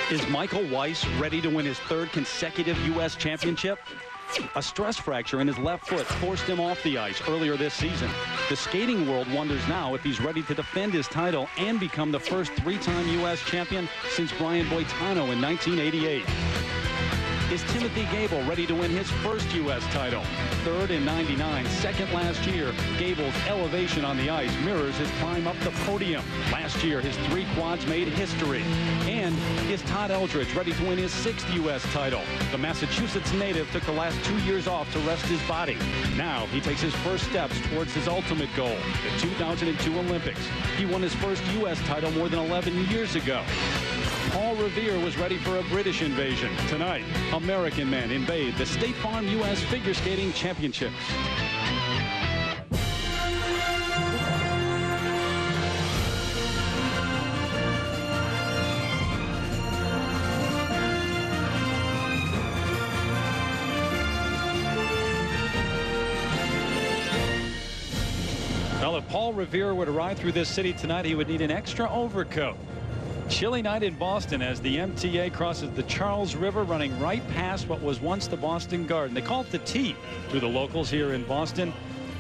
Is Michael Weiss ready to win his third consecutive U.S. championship? A stress fracture in his left foot forced him off the ice earlier this season. The skating world wonders now if he's ready to defend his title and become the first three-time U.S. champion since Brian Boitano in 1988. Is Timothy Gable ready to win his first U.S. title? Third in '99, second last year. Gable's elevation on the ice mirrors his climb up the podium. Last year, his three quads made history. And is Todd Eldredge ready to win his sixth U.S. title? The Massachusetts native took the last 2 years off to rest his body. Now he takes his first steps towards his ultimate goal, the 2002 Olympics. He won his first U.S. title more than 11 years ago. Paul Revere was ready for a British invasion. Tonight, American men invade the State Farm U.S. Figure Skating Championships. Well, if Paul Revere were to ride through this city tonight, he would need an extra overcoat. Chilly night in Boston as the MTA crosses the Charles River, running right past what was once the Boston Garden. They call it the T to the locals here in Boston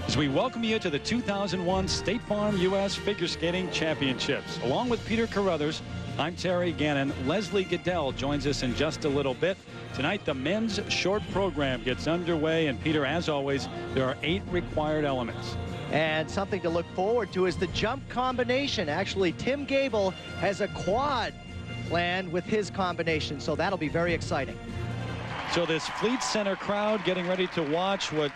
as we welcome you to the 2001 State Farm U.S. Figure Skating Championships. Along with Peter Carruthers, I'm Terry Gannon. Leslie Goodell joins us in just a little bit. Tonight, the men's short program gets underway. And Peter, as always, there are 8 required elements. And something to look forward to is the jump combination. Actually, Tim Gable has a quad planned with his combination, so that'll be very exciting. So this Fleet Center crowd getting ready to watch what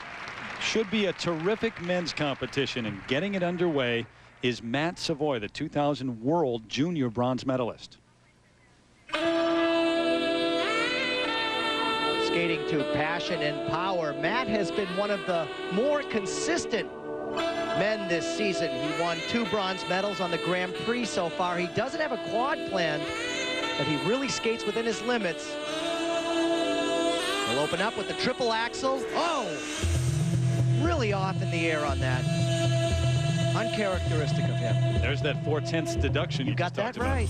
should be a terrific men's competition, and getting it underway is Matt Savoy, the 2000 World Junior bronze medalist. Skating to passion and power. Matt has been one of the more consistent men this season. He won 2 bronze medals on the Grand Prix so far. He doesn't have a quad planned, but he really skates within his limits. He'll open up with the triple axel. Oh, really off in the air on that. Uncharacteristic of him. There's that 4/10 deduction. You got that right.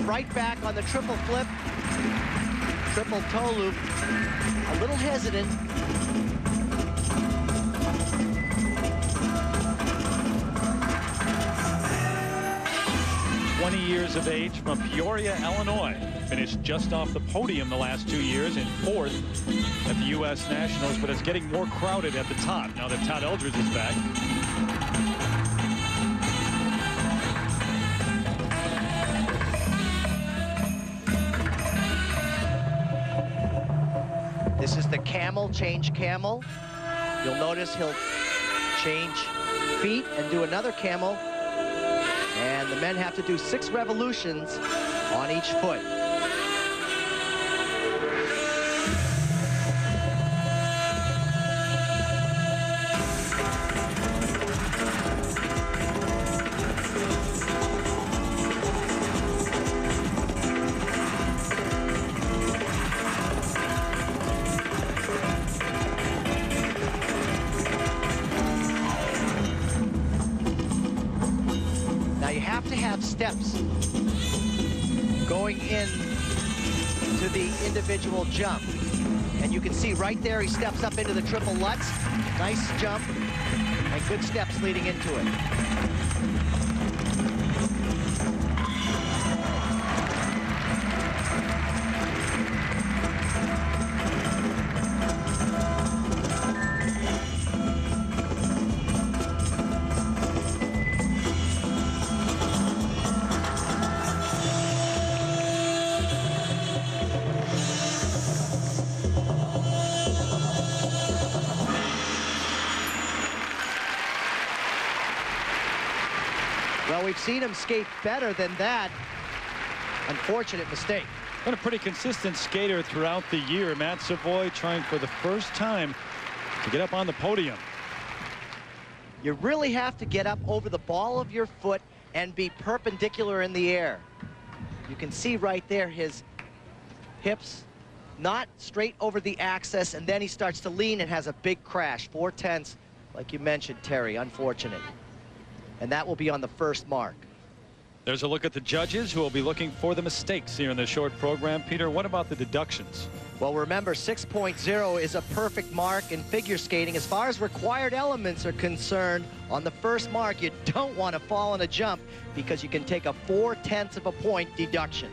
Right back on the triple flip, triple toe loop, a little hesitant. Years of age from Peoria, Illinois. Finished just off the podium the last 2 years and 4th at the U.S. Nationals, but it's getting more crowded at the top now that Todd Eldredge is back. This is the camel, change camel. You'll notice he'll change feet and do another camel. And the men have to do 6 revolutions on each foot. Steps going in to the individual jump, and you can see right there he steps up into the triple Lutz. Nice jump and good steps leading into it. Well, we've seen him skate better than that. Unfortunate mistake. Been a pretty consistent skater throughout the year. Matt Savoy trying for the first time to get up on the podium. You really have to get up over the ball of your foot and be perpendicular in the air. You can see right there his hips not straight over the axis, and then he starts to lean and has a big crash. 4/10, like you mentioned, Terry, unfortunate. And that will be on the first mark. There's a look at the judges who will be looking for the mistakes here in the short program. Peter, what about the deductions? Well, remember, 6.0 is a perfect mark in figure skating. As far as required elements are concerned, on the first mark, you don't want to fall on a jump because you can take a 4/10 of a point deduction.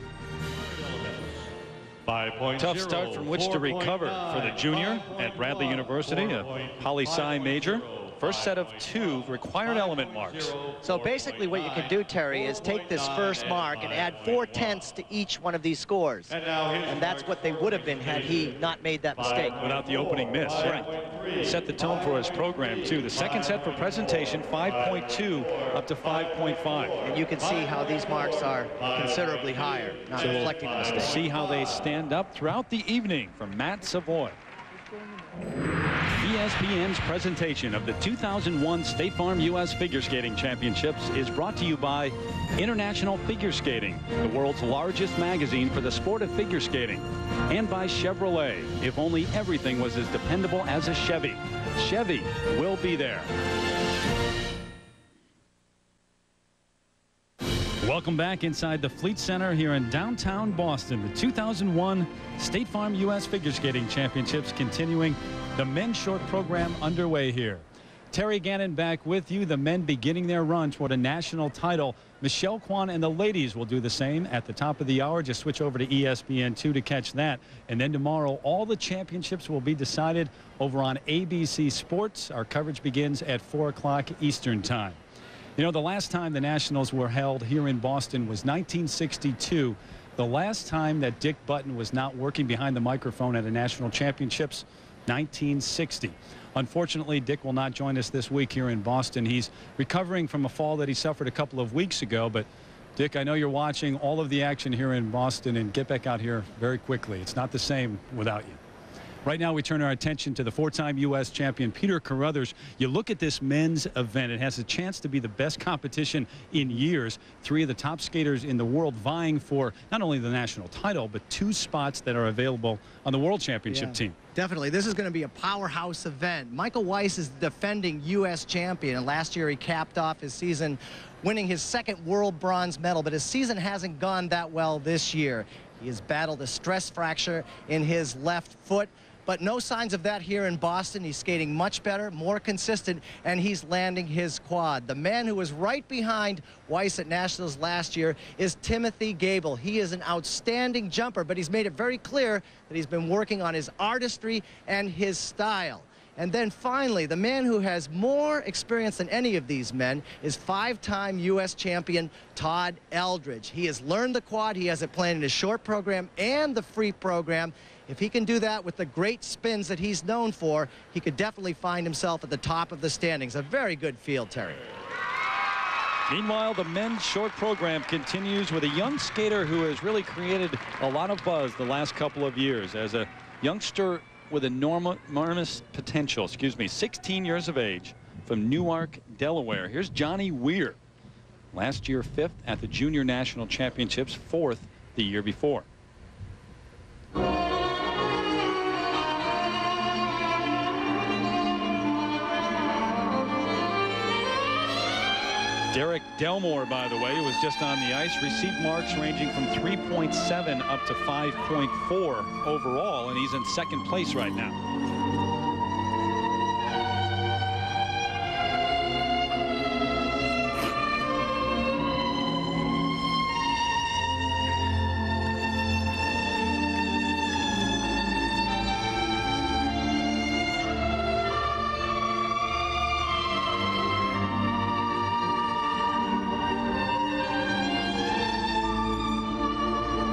5.0. Tough start from which to recover for the junior at Bradley University, a poli-sci major. First set of 2 required element marks. So basically what you can do, Terry, is take this first mark and add 4/10 to each one of these scores. And that's what they would have been had he not made that mistake. Without the opening miss. Right. Set the tone for his program, too. The second set for presentation, 5.2 up to 5.5. And you can see how these marks are considerably higher, not reflecting the mistake. See how they stand up throughout the evening from Matt Savoy. ESPN's presentation of the 2001 State Farm U.S. Figure Skating Championships is brought to you by International Figure Skating, the world's largest magazine for the sport of figure skating, and by Chevrolet. If only everything was as dependable as a Chevy. Chevy will be there. Welcome back inside the Fleet Center here in downtown Boston. The 2001 State Farm U.S. Figure Skating Championships continuing. The men's short program underway here. Terry Gannon back with you. The men beginning their run toward a national title. Michelle Kwan and the ladies will do the same at the top of the hour. Just switch over to ESPN2 to catch that. And then tomorrow, all the championships will be decided over on ABC Sports. Our coverage begins at 4 o'clock Eastern Time. You know, the last time the Nationals were held here in Boston was 1962. The last time that Dick Button was not working behind the microphone at a national championships, 1960. Unfortunately, Dick will not join us this week here in Boston. He's recovering from a fall that he suffered a couple of weeks ago. But, Dick, I know you're watching all of the action here in Boston, and get back out here very quickly. It's not the same without you. Right now, we turn our attention to the 4-time U.S. champion, Peter Carruthers. You look at this men's event. It has a chance to be the best competition in years. 3 of the top skaters in the world vying for not only the national title, but 2 spots that are available on the world championship team. Definitely. This is going to be a powerhouse event. Michael Weiss is the defending U.S. champion, and last year he capped off his season winning his 2nd world bronze medal, but his season hasn't gone that well this year. He has battled a stress fracture in his left foot. But no signs of that here in Boston. He's skating much better, more consistent, and he's landing his quad. The man who was right behind Weiss at Nationals last year is Timothy Gable. He is an outstanding jumper, but he's made it very clear that he's been working on his artistry and his style. And then finally, the man who has more experience than any of these men is 5-time U.S. champion Todd Eldridge. He has learned the quad. He has it planned in his short program and the free program. If he can do that with the great spins that he's known for, he could definitely find himself at the top of the standings. A very good field, Terry. Meanwhile, the men's short program continues with a young skater who has really created a lot of buzz the last couple of years. As a youngster with enormous potential, 16 years of age, from Newark, Delaware. Here's Johnny Weir. Last year, 5th at the Junior National Championships, 4th the year before. Derek Delmore, by the way, who was just on the ice, received marks ranging from 3.7 up to 5.4 overall, and he's in 2nd place right now.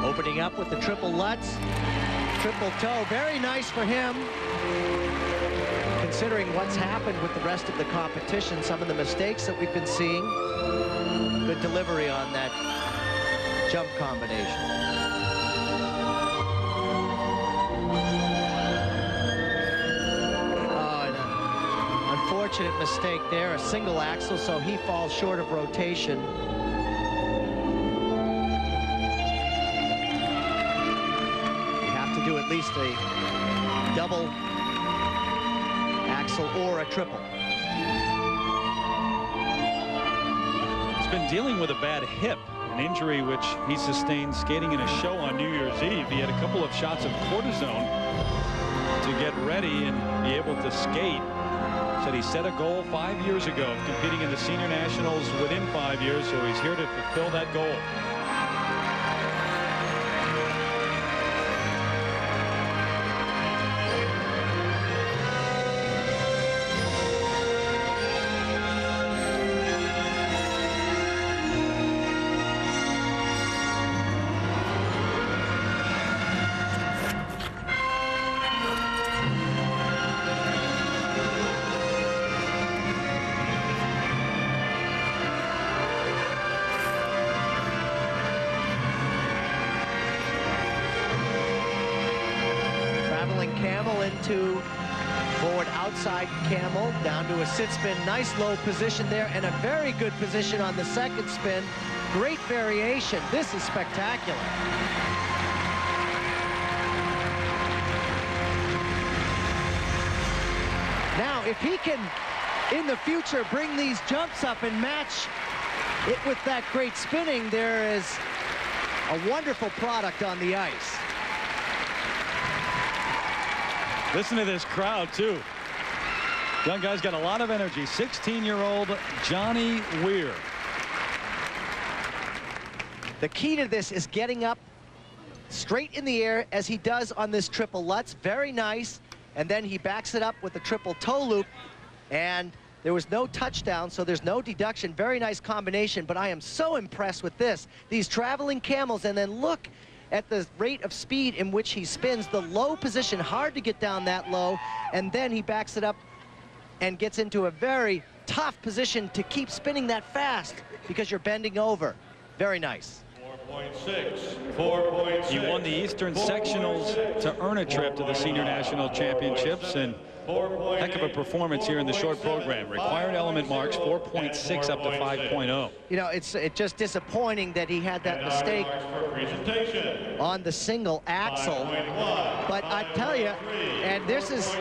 Opening up with the triple Lutz, triple toe. Very nice for him. Considering what's happened with the rest of the competition, some of the mistakes that we've been seeing. Good delivery on that jump combination. Oh, an unfortunate mistake there. A single axle, so he falls short of rotation. least a double axel or a triple. He's been dealing with a bad hip, an injury which he sustained skating in a show on New Year's Eve. He had a couple of shots of cortisone to get ready and be able to skate. Said he set a goal 5 years ago of competing in the senior nationals within 5 years, so he's here to fulfill that goal. Camel into forward outside camel, down to a sit spin. Nice low position there, and a very good position on the second spin. Great variation. This is spectacular. Now, if he can, in the future, bring these jumps up and match it with that great spinning, there is a wonderful product on the ice. Listen to this crowd, too. Young guy's got a lot of energy. 16-year-old Johnny Weir. The key to this is getting up straight in the air as he does on this triple Lutz. Very nice. And then he backs it up with the triple toe loop. And there was no touchdown, so there's no deduction. Very nice combination, but I am so impressed with this. These traveling camels, and then look at the rate of speed in which he spins. The low position, hard to get down that low, and then he backs it up and gets into a very tough position to keep spinning that fast because you're bending over. Very nice. 4.6. He won the Eastern Sectionals to earn a trip to the Senior National Championships, and heck of a performance here in the short program. Required element marks 4.6 up to 5.0. You know, it's just disappointing that he had that mistake on the single axle. But I tell you, and this is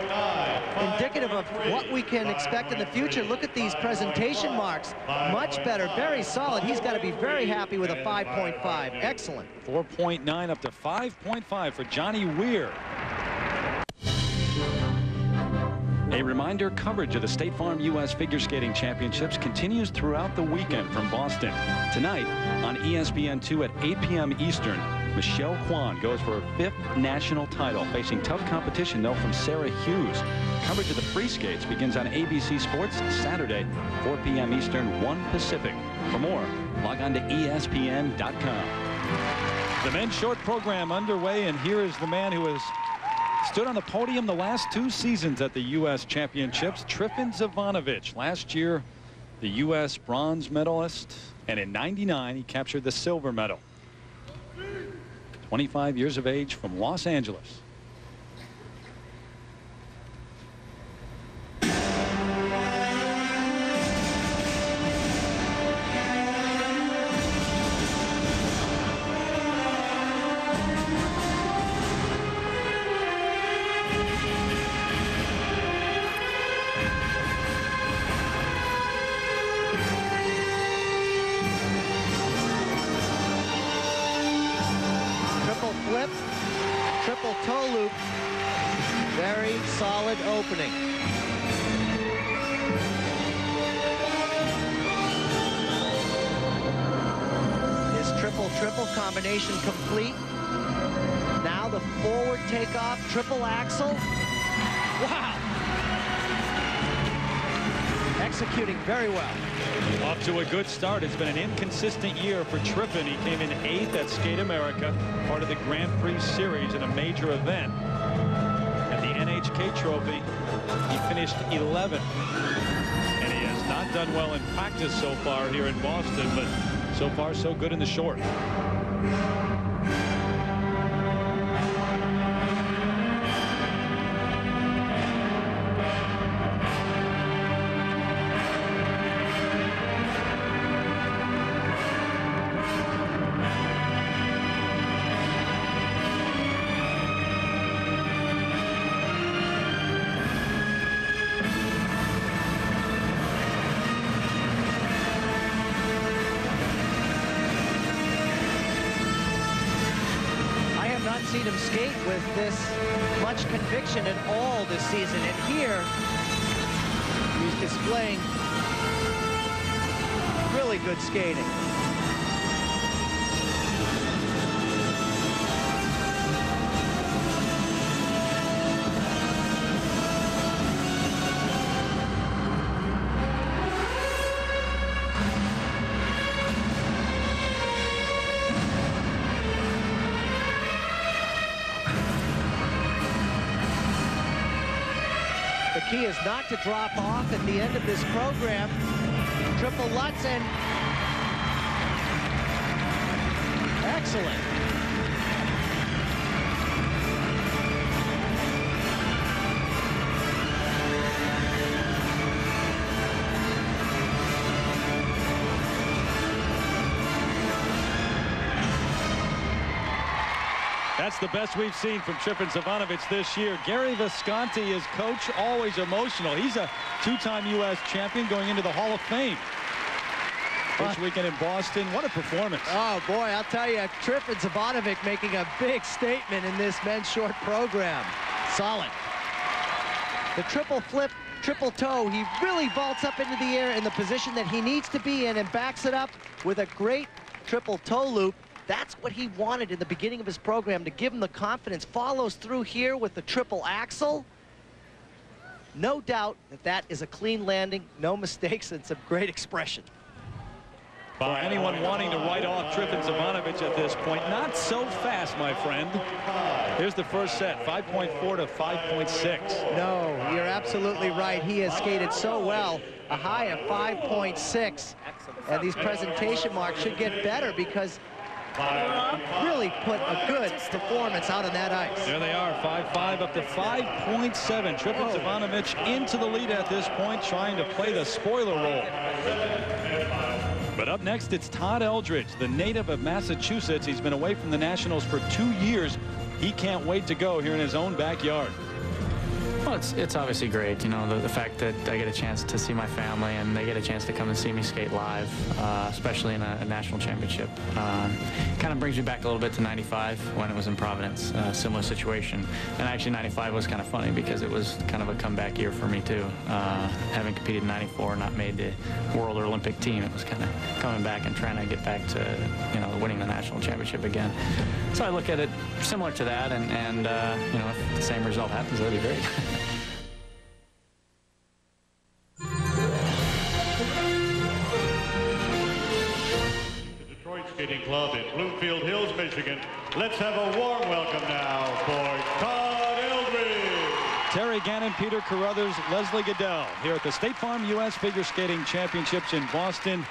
indicative of what we can expect in the future. Look at these presentation marks. Much better, very solid. He's got to be very happy with a 5.5. Excellent. 4.9 up to 5.5 for Johnny Weir. A reminder, coverage of the State Farm U.S. Figure Skating Championships continues throughout the weekend from Boston. Tonight on ESPN2 at 8 p.m. Eastern, Michelle Kwan goes for her 5th national title, facing tough competition, though, from Sarah Hughes. Coverage of the free skates begins on ABC Sports Saturday, 4 p.m. Eastern, 1 Pacific. For more, log on to ESPN.com. The men's short program underway, and here is the man who has stood on the podium the last 2 seasons at the U.S. Championships, Trifon Zivanovic. Last year, the U.S. bronze medalist, and in '99, he captured the silver medal. 25 years of age from Los Angeles. Triple toe loop. Very solid opening. His triple combination complete. Now the forward takeoff, triple axel. Wow! Executing very well. Off to a good start. It's been an inconsistent year for Trifon. He came in 8th at Skate America, part of the Grand Prix Series in a major event. At the NHK Trophy, he finished 11th. And he has not done well in practice so far here in Boston, but so far so good in the short. seen him skate with this much conviction at all this season. And here, he's displaying really good skating. The key is not to drop off at the end of this program. Triple Lutz and excellent. That's the best we've seen from Tripp and Zivanovic this year. Gary Visconti, his coach, always emotional. He's a two-time U.S. champion going into the Hall of Fame. First weekend in Boston. What a performance. Oh, boy, I'll tell you, Tripp and Zivanovic making a big statement in this men's short program. Solid. The triple flip, triple toe, he really vaults up into the air in the position that he needs to be in and backs it up with a great triple toe loop. That's what he wanted in the beginning of his program, to give him the confidence. Follows through here with the triple axel. No doubt that that is a clean landing, no mistakes, and some great expression. For anyone wanting to write off Tripp and Zivanovic at this point, not so fast, my friend. Here's the first set, 5.4 to 5.6. No, you're absolutely right. He has skated so well, a high of 5.6. And these presentation marks should get better because really put a good performance out on that ice. There they are, 5.5 up to 5.7. Tripp and Zivanovic into the lead at this point, trying to play the spoiler role. But up next, it's Todd Eldredge, the native of Massachusetts. He's been away from the Nationals for 2 years. He can't wait to go here in his own backyard. Well, it's obviously great, you know, the fact that I get a chance to see my family and they get a chance to come and see me skate live, especially in a national championship. Kind of brings me back a little bit to 95 when it was in Providence, similar situation. And actually 95 was kind of funny because it was kind of a comeback year for me too. Having competed in 94, not made the World or Olympic team, it was kind of coming back and trying to get back to, you know, winning the national championship again. So I look at it similar to that, and you know, if the same result happens, that'd be great. Skating Club in Bloomfield Hills, Michigan. Let's have a warm welcome now for Todd Eldredge. Terry Gannon, Peter Carruthers, Leslie Goodell here at the State Farm U.S. Figure Skating Championships in Boston.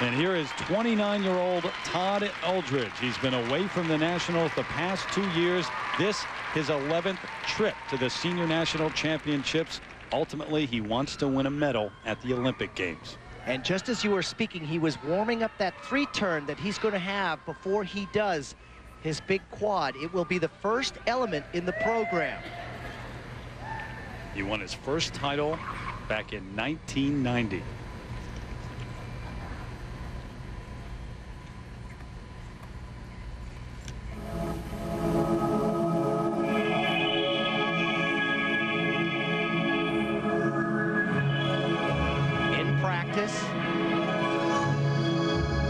And here is 29-year-old Todd Eldredge. He's been away from the Nationals the past 2 years. This his 11th trip to the Senior National Championships. Ultimately, he wants to win a medal at the Olympic Games. And just as you were speaking, he was warming up that 3-turn that he's going to have before he does his big quad. It will be the first element in the program. He won his first title back in 1990.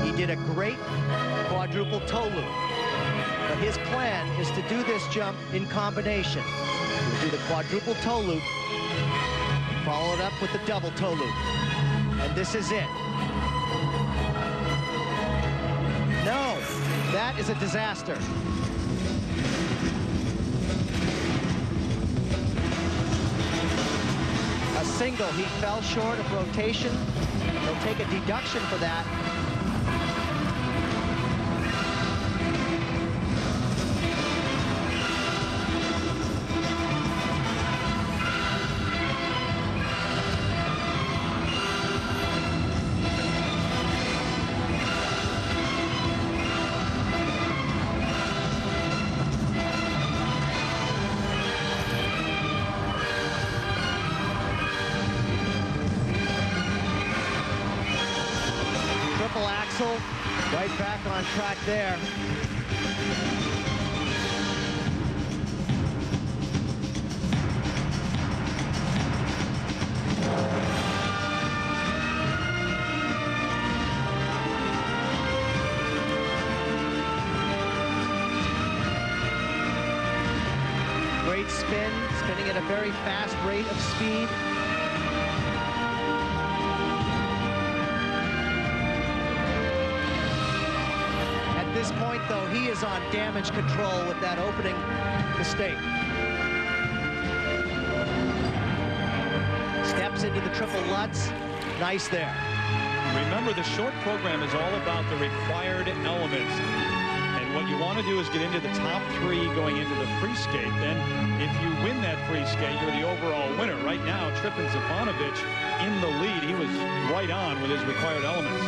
He did a great quadruple toe loop, but his plan is to do this jump in combination. He'll do the quadruple toe loop, follow it up with the double toe loop, and this is it. No, that is a disaster. A single, he fell short of rotation. He'll take a deduction for that. Right back on track there. great spin, spinning at a very fast rate of speed. At this point, though, he is on damage control with that opening mistake. Steps into the triple Lutz. Nice there. Remember, the short program is all about the required elements. And what you want to do is get into the top 3 going into the free skate. Then if you win that free skate, you're the overall winner. Right now, Trifon Zivanovic in the lead. He was right on with his required elements.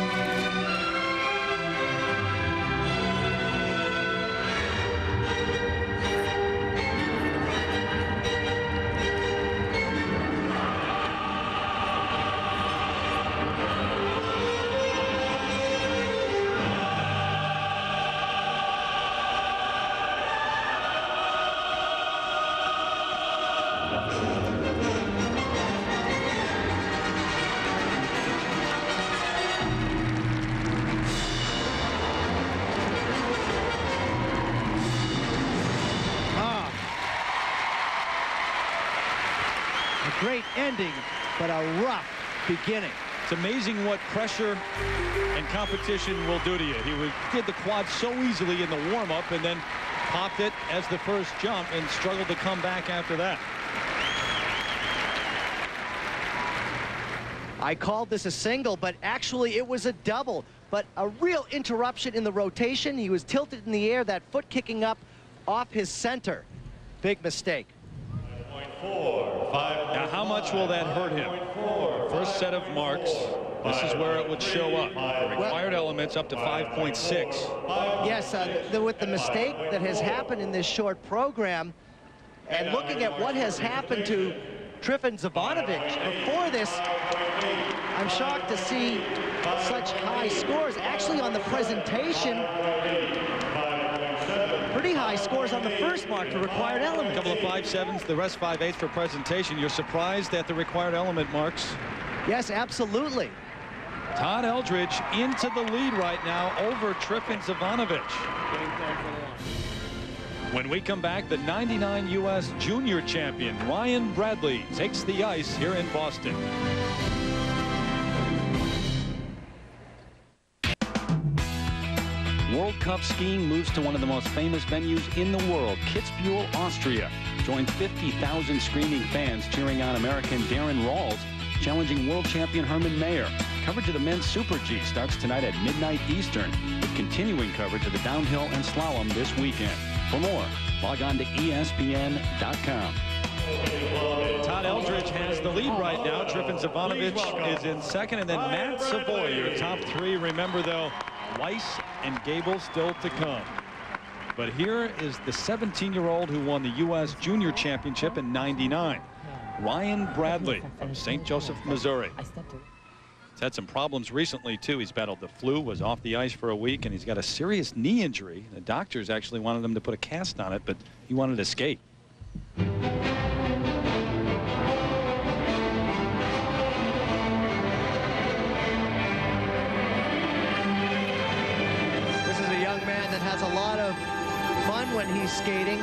Great ending, but a rough beginning. It's amazing what pressure and competition will do to you. He did the quad so easily in the warm-up and then popped it as the first jump and struggled to come back after that. I called this a single, but actually it was a double. But a real interruption in the rotation. He was tilted in the air, that foot kicking up off his center. Big mistake. Now, how much will that hurt him? First set of marks. This is where it would show up. The required elements up to 5.6. Yes, with the mistake that has happened in this short program, and looking at what has happened to Trifon Zivanovic before this, I'm shocked to see such high scores. Actually, on the presentation, pretty high scores on the first mark for required element. A couple of 5.7s, the rest 5.8 for presentation. You're surprised at the required element marks? Yes, absolutely. Todd Eldredge into the lead right now over Trifon Zivanovic. When we come back, the '99 U.S. Junior Champion Ryan Bradley takes the ice here in Boston. World Cup skiing moves to one of the most famous venues in the world, Kitzbühel, Austria. Join 50,000 screaming fans cheering on American Darren Rawls, challenging world champion Herman Mayer. Coverage of the men's Super G starts tonight at midnight Eastern, with continuing coverage of the downhill and slalom this weekend. For more, log on to ESPN.com. Todd Eldredge has the lead right now. Trifon Zivanovic is in second, and then Matt Savoy, your top 3. Remember, though, Weiss and Gable still to come. But here is the 17-year-old who won the U.S. Junior Championship in '99. Ryan Bradley from St. Joseph, Missouri. He's had some problems recently, too. He's battled the flu, was off the ice for a week, and he's got a serious knee injury. The doctors actually wanted him to put a cast on it, but he wanted to skate. Has a lot of fun when he's skating.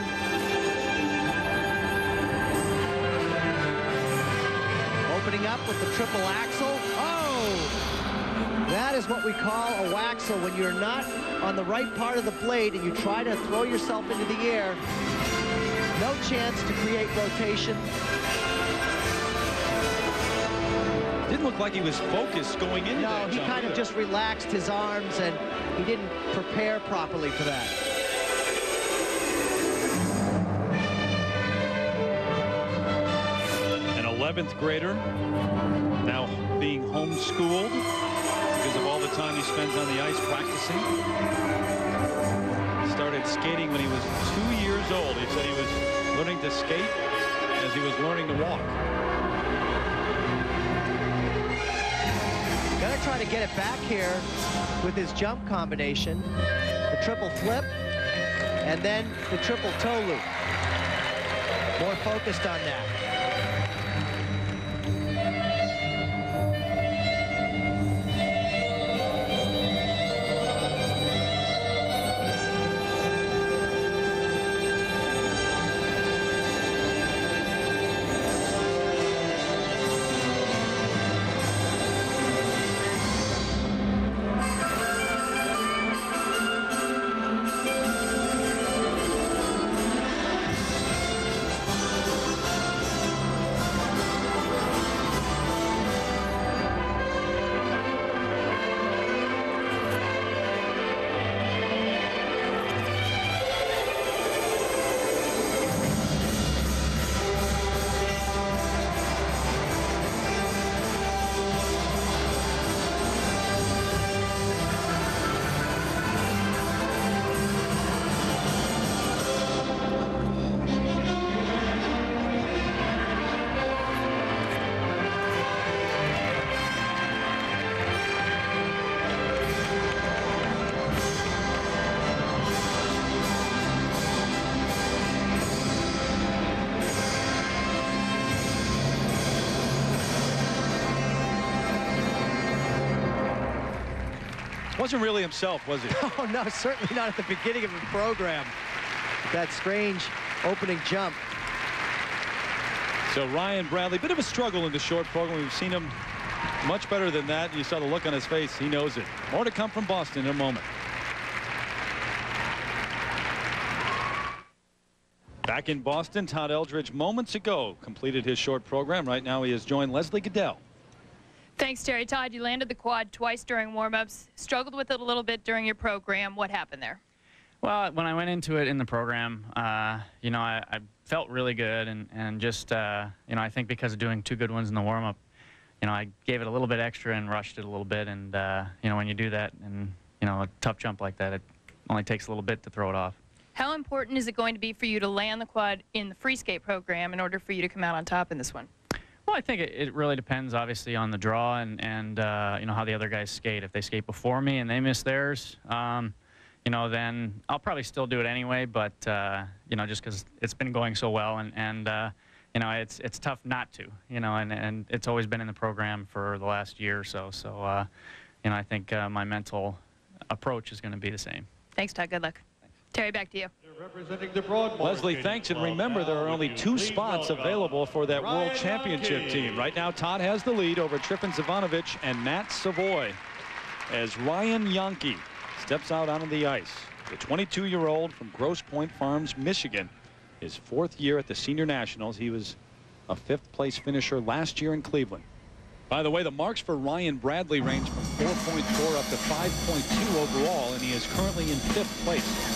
Opening up with the triple axel. Oh! That is what we call a waxel, when you're not on the right part of the blade and you try to throw yourself into the air. No chance to create rotation. Didn't look like he was focused going into that. No, he kind of just relaxed his arms and he didn't prepare properly for that. An 11th grader, now being homeschooled because of all the time he spends on the ice practicing. Started skating when he was 2 years old. He said he was learning to skate as he was learning to walk. Gonna try to get it back here with his jump combination, the triple flip, and then the triple toe loop. More focused on that. Wasn't really himself, was he? Oh, no, certainly not at the beginning of the program. That strange opening jump. So Ryan Bradley, bit of a struggle in the short program. We've seen him much better than that. You saw the look on his face. He knows it. More to come from Boston in a moment. Back in Boston, Todd Eldredge moments ago completed his short program. Right now he has joined Leslie Goodell. Thanks, Terry. Todd, you landed the quad twice during warm-ups. Struggled with it a little bit during your program. What happened there? Well, when I went into it in the program, you know, I felt really good, and just, you know, I think because of doing 2 good ones in the warm-up, you know, I gave it a little bit extra and rushed it a little bit, and, you know, when you do that and, you know, a tough jump like that, it only takes a little bit to throw it off. How important is it going to be for you to land the quad in the free skate program in order for you to come out on top in this one? Well, I think it really depends, obviously, on the draw and you know, how the other guys skate. If they skate before me and they miss theirs, you know, then I'll probably still do it anyway. But you know, just because it's been going so well, and you know, it's tough not to. You know, and it's always been in the program for the last year or so. So you know, I think my mental approach is going to be the same. Thanks, Todd. Good luck. Terry, back to you. Representing the Broadmoor Leslie, thanks, and remember there are only 2 spots available for that World Championship team. Right now, Todd has the lead over Trifon Zivanovic and Matt Savoy as Ryan Yankee steps out onto the ice. The 22-year-old from Grosse Pointe Farms, Michigan, his 4th year at the Senior Nationals. He was a 5th-place finisher last year in Cleveland. By the way, the marks for Ryan Bradley range from 4.4 up to 5.2 overall, and he is currently in 5th place.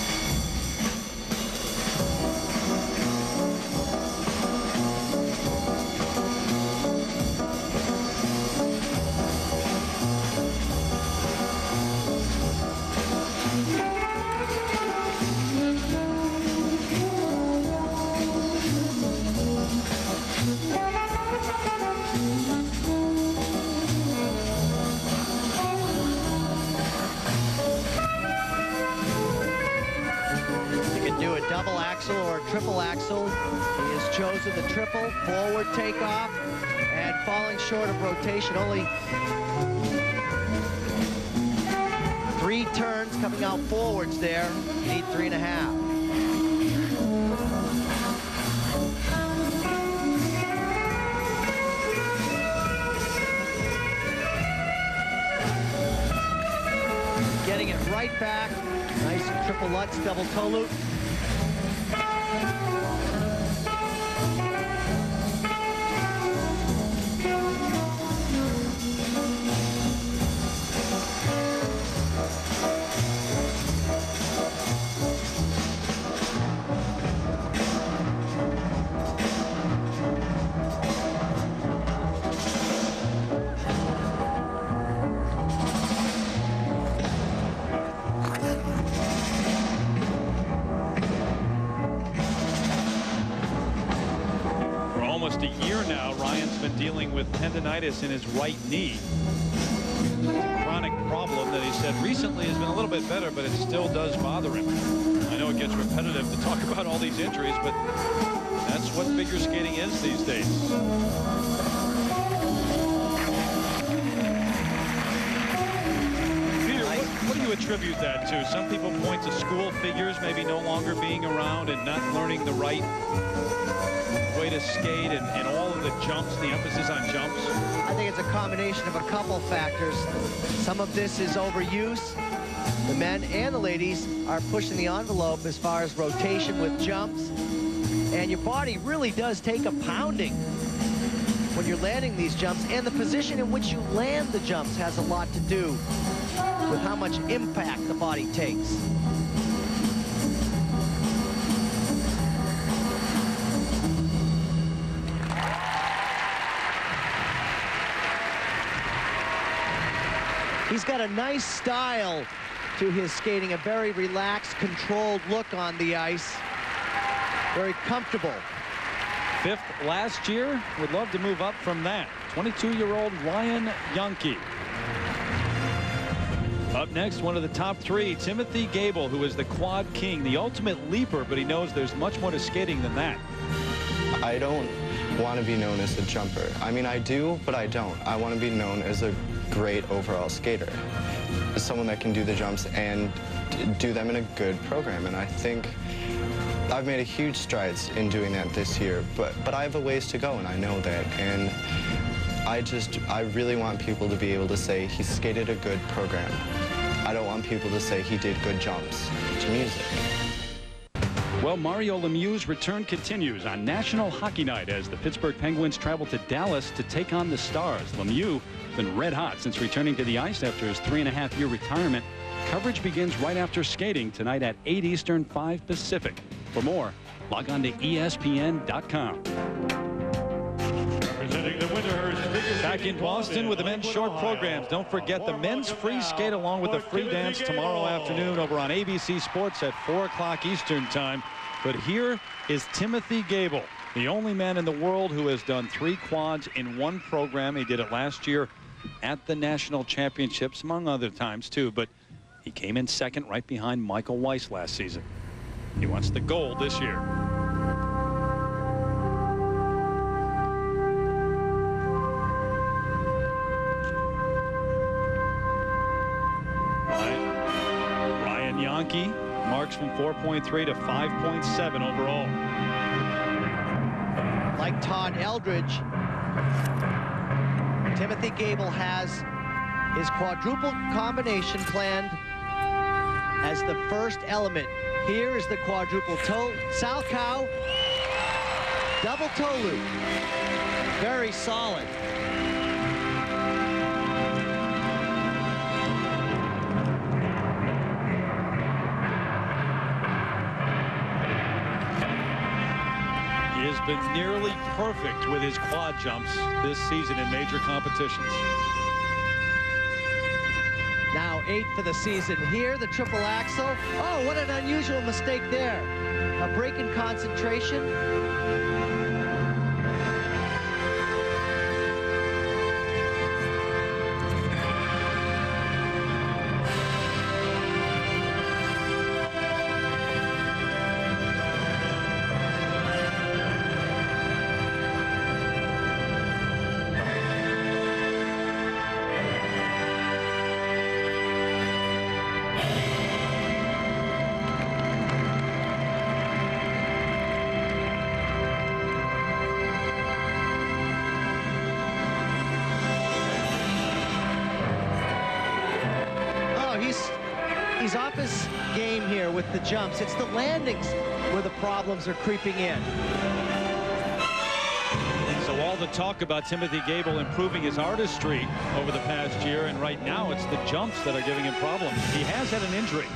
Double axle or triple axle. He has chosen the triple. Forward takeoff and falling short of rotation. Only 3 turns coming out forwards there. You need 3.5. Getting it right back. Nice triple Lutz, double toe loop. A year now, Ryan's been dealing with tendonitis in his right knee. It's a chronic problem that he said recently has been a little bit better, but it still does bother him. I know it gets repetitive to talk about all these injuries, but that's what figure skating is these days. Peter, what do you attribute that to? Some people point to school figures maybe no longer being around and not learning the right way to skate and all of the jumps, the emphasis on jumps? I think it's a combination of a couple factors. Some of this is overuse. The men and the ladies are pushing the envelope as far as rotation with jumps. And your body really does take a pounding when you're landing these jumps. And the position in which you land the jumps has a lot to do with how much impact the body takes. He's got a nice style to his skating, a very relaxed, controlled look on the ice. Very comfortable. 5th last year. Would love to move up from that. 22-year-old Ryan Yankee. Up next, one of the top 3, Timothy Gable, who is the quad king, the ultimate leaper, but he knows there's much more to skating than that. I don't want to be known as a jumper. I mean, I do, but I don't. I want to be known as a great overall skater. someone that can do the jumps and do them in a good program. And I think I've made a huge strides in doing that this year, but I have a ways to go, and I know that. And I really want people to be able to say he skated a good program. I don't want people to say he did good jumps to music. Well, Mario Lemieux's return continues on National Hockey Night as the Pittsburgh Penguins travel to Dallas to take on the Stars. Lemieux been red hot since returning to the ice after his 3.5-year retirement. Coverage begins right after skating tonight at 8 Eastern, 5 Pacific. For more, log on to ESPN.com. Presenting the Winterhurst. Back in Boston with the men's short programs. Don't forget the men's free skate along with the free dance tomorrow afternoon over on ABC Sports at 4 o'clock Eastern time. But here is Timothy Gable, the only man in the world who has done 3 quads in one program. He did it last year at the national championships, among other times too, but he came in second right behind Michael Weiss last season. He wants the gold this year. Ryan Yankee marks from 4.3 to 5.7 overall. Like Todd Eldridge, Timothy Gable has his quadruple combination planned as the first element. Here is the quadruple toe, Salchow, double toe loop. Very solid. He has been nearly perfect with his quad jumps this season in major competitions. Now 8 for the season. Here, the triple axel. Oh, what an unusual mistake there. A break in concentration. He's off his game here with the jumps. It's the landings where the problems are creeping in. So all the talk about Timothy Gable improving his artistry over the past year, and right now it's the jumps that are giving him problems. He has had an injury.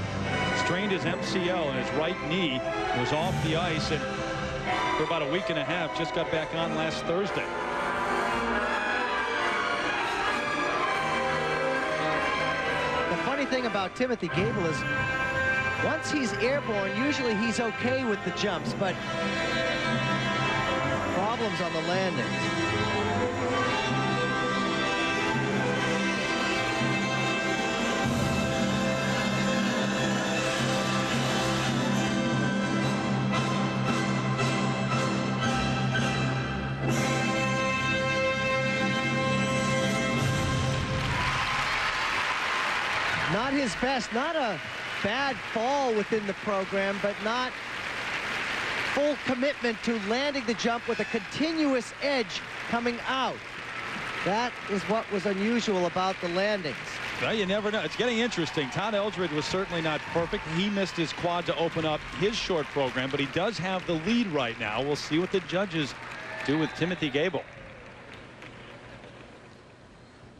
Strained his MCL and his right knee, was off the ice and for about a week and a half, just got back on last Thursday. The funny thing about Timothy Gable is once he's airborne, usually he's okay with the jumps, but problems on the landings. Not his best, not a bad fall within the program, but not full commitment to landing the jump with a continuous edge coming out. That is what was unusual about the landings. Well, you never know. It's getting interesting. Todd Eldridge was certainly not perfect. He missed his quad to open up his short program, but he does have the lead right now. We'll see what the judges do with Timothy Gable.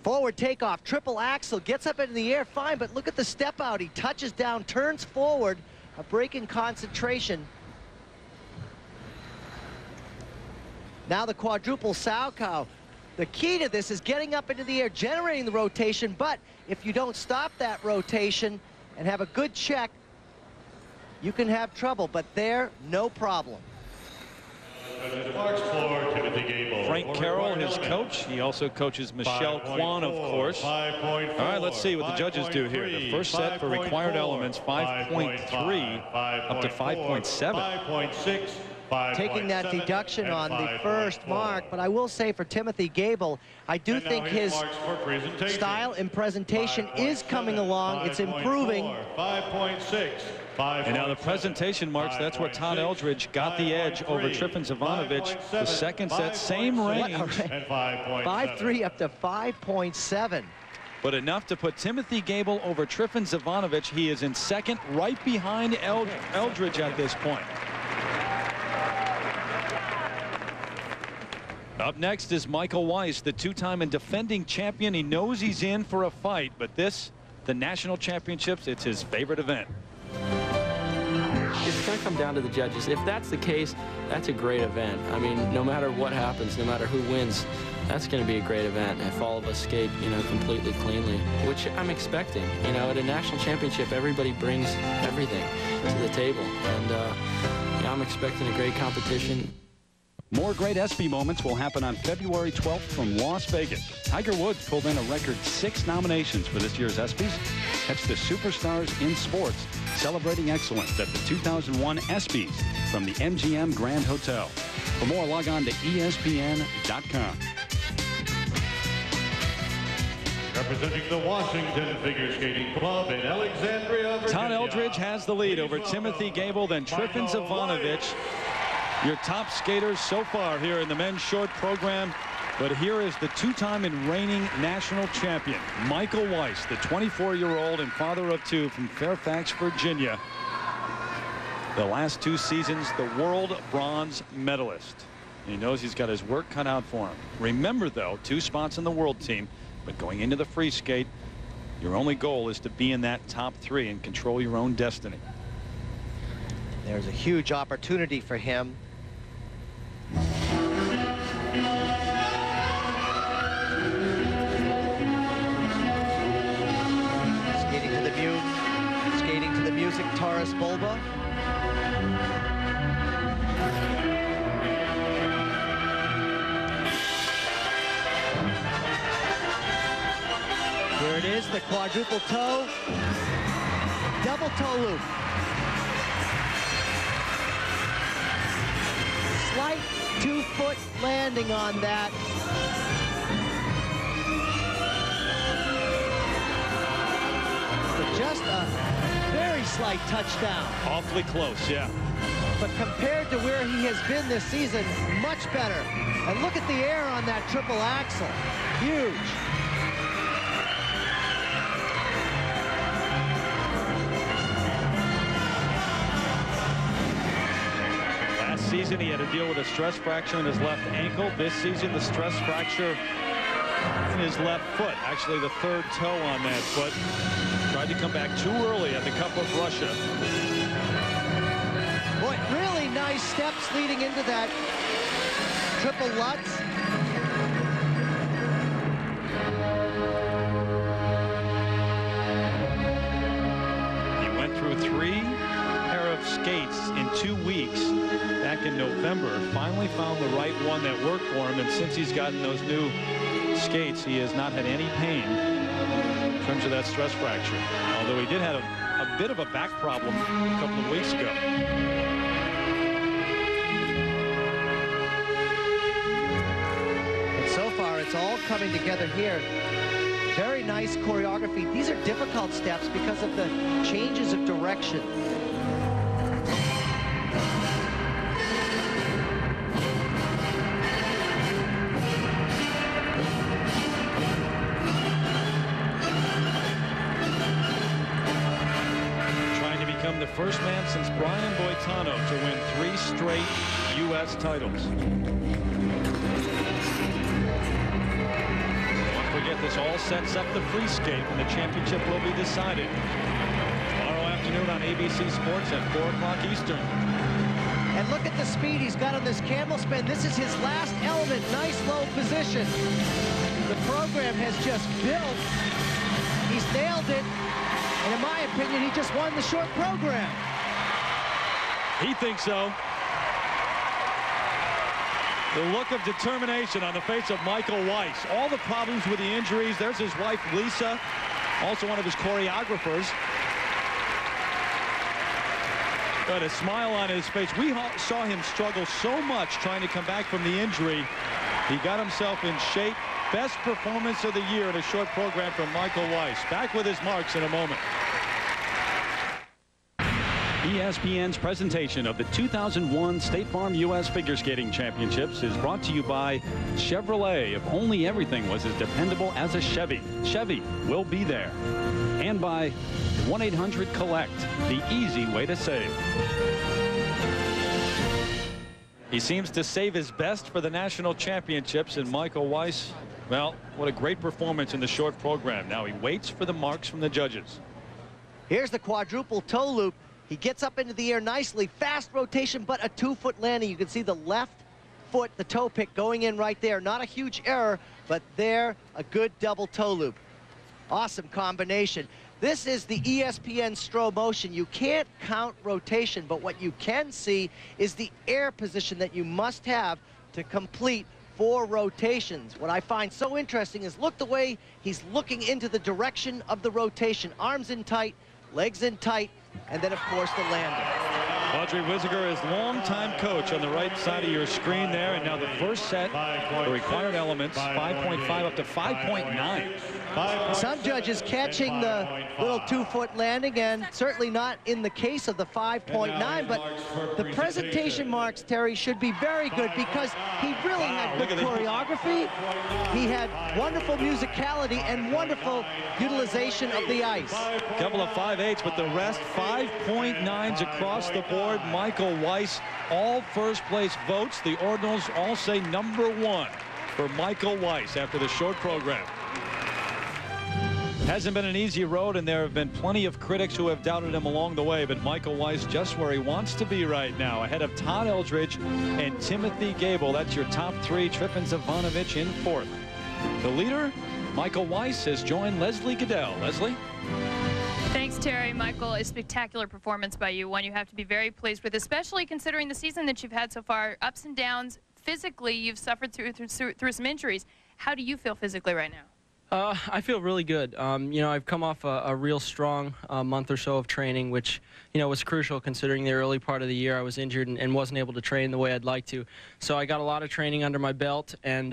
Forward takeoff, triple axel, gets up into the air, fine, but look at the step out. He touches down, turns forward, a break in concentration. Now the quadruple Salchow. The key to this is getting up into the air, generating the rotation, but if you don't stop that rotation and have a good check, you can have trouble, but there, no problem. Frank Carroll, his coach. He also coaches Michelle Kwan, of course. All right, let's see what the judges do here. The first set for required elements, 5.3 up to 5.7. 5.6 taking that deduction on the first mark. But I will say for Timothy Gable, I do think his style and presentation is coming along. It's improving. 5.6. And now the presentation marks, that's where Todd Eldredge got the edge over Trifon Ivanovic. The second set, same range. 5.3 up to 5.7. But enough to put Timothy Gable over Trifon Ivanovic. He is in second, right behind Eldredge at this point. Up next is Michael Weiss, the two-time and defending champion. He knows he's in for a fight, but this, the national championships, it's his favorite event. It's going to come down to the judges. If that's the case, that's a great event. I mean, no matter what happens, no matter who wins, that's going to be a great event if all of us skate, you know, completely cleanly, which I'm expecting. You know, at a national championship, everybody brings everything to the table, and yeah, I'm expecting a great competition. More great ESPY moments will happen on February 12th from Las Vegas. Tiger Woods pulled in a record 6 nominations for this year's ESPYs. Catch the superstars in sports celebrating excellence at the 2001 ESPYs from the MGM Grand Hotel. For more, log on to ESPN.com. Representing the Washington Figure Skating Club in Alexandria, Virginia. Todd Eldredge has the lead over Timothy Gable, then Trifon Ivanovic. Your top skaters so far here in the men's short program. But here is the two-time and reigning national champion, Michael Weiss, the 24-year-old and father of 2 from Fairfax, Virginia. The last 2 seasons, the world bronze medalist. He knows he's got his work cut out for him. Remember, though, 2 spots in the world team, but going into the free skate, your only goal is to be in that top 3 and control your own destiny. There's a huge opportunity for him. Skating to the music, Taurus Bulba. Here it is, the quadruple toe, double toe loop. Slight 2-foot landing on that. Just a very slight touchdown. Awfully close, yeah. But compared to where he has been this season, much better. And look at the air on that triple axel. Huge. Last season, he had to deal with a stress fracture in his left ankle. This season, the stress fracture in his left foot. Actually, the 3rd toe on that foot. Tried to come back too early at the Cup of Russia. Boy, really nice steps leading into that triple Lutz. He went through 3 pair of skates in 2 weeks back in November. Finally found the right one that worked for him, and since he's gotten those new skates, he has not had any pain in terms of that stress fracture, although he did have a bit of a back problem a couple of weeks ago. And so far it's all coming together here. Very nice choreography. These are difficult steps because of the changes of direction. The first man since Brian Boitano to win 3 straight U.S. titles. Don't forget, this all sets up the free skate when the championship will be decided tomorrow afternoon on ABC Sports at 4 o'clock Eastern. And look at the speed he's got on this camel spin. This is his last element. Nice low position. The program has just built. He's nailed it. And in my opinion, he just won the short program. He thinks so. The look of determination on the face of Michael Weiss. All the problems with the injuries. There's his wife, Lisa, also one of his choreographers. Got a smile on his face. We saw him struggle so much trying to come back from the injury. He got himself in shape. Best performance of the year in a short program from Michael Weiss. Back with his marks in a moment. ESPN's presentation of the 2001 State Farm U.S. Figure Skating Championships is brought to you by Chevrolet. If only everything was as dependable as a Chevy, Chevy will be there. And by 1-800-COLLECT, the easy way to save. He seems to save his best for the national championships, and Michael Weiss, well, what a great performance in the short program. Now he waits for the marks from the judges. Here's the quadruple toe loop. He gets up into the air nicely, fast rotation, but a 2-foot landing. You can see the left foot, the toe pick going in right there. Not a huge error, but there, a good double toe loop. Awesome combination. This is the ESPN Stroh motion. You can't count rotation, but what you can see is the air position that you must have to complete 4 rotations. What I find so interesting is look the way he's looking into the direction of the rotation. Arms in tight, legs in tight, and then, of course, the landing. Audrey Wisiger is longtime coach on the right side of your screen there. And now the first set, the required elements, 5.5 up to 5.9. Some judges catching the little 2-foot landing, and certainly not in the case of the 5.9. But the presentation marks, Terry, should be very good because he really had good choreography. He had wonderful musicality and wonderful utilization of the ice. A couple of 5.8s, but the rest 5.9s across the board. Michael Weiss, all first place votes. The Ordinals all say #1 for Michael Weiss after the short program. Hasn't been an easy road, and there have been plenty of critics who have doubted him along the way, but Michael Weiss just where he wants to be right now, ahead of Todd Eldridge and Timothy Gable. That's your top 3. Tripp and Zivanovic in 4th. The leader, Michael Weiss, has joined Leslie Goodell. Leslie? Thanks, Terry. Michael, a spectacular performance by you, one you have to be very pleased with, especially considering the season that you've had so far. Ups and downs. Physically, you've suffered through some injuries. How do you feel physically right now? I feel really good. You know, I've come off a real strong month or so of training, which, you know, was crucial considering the early part of the year I was injured and wasn't able to train the way I'd like to. So I got a lot of training under my belt, and,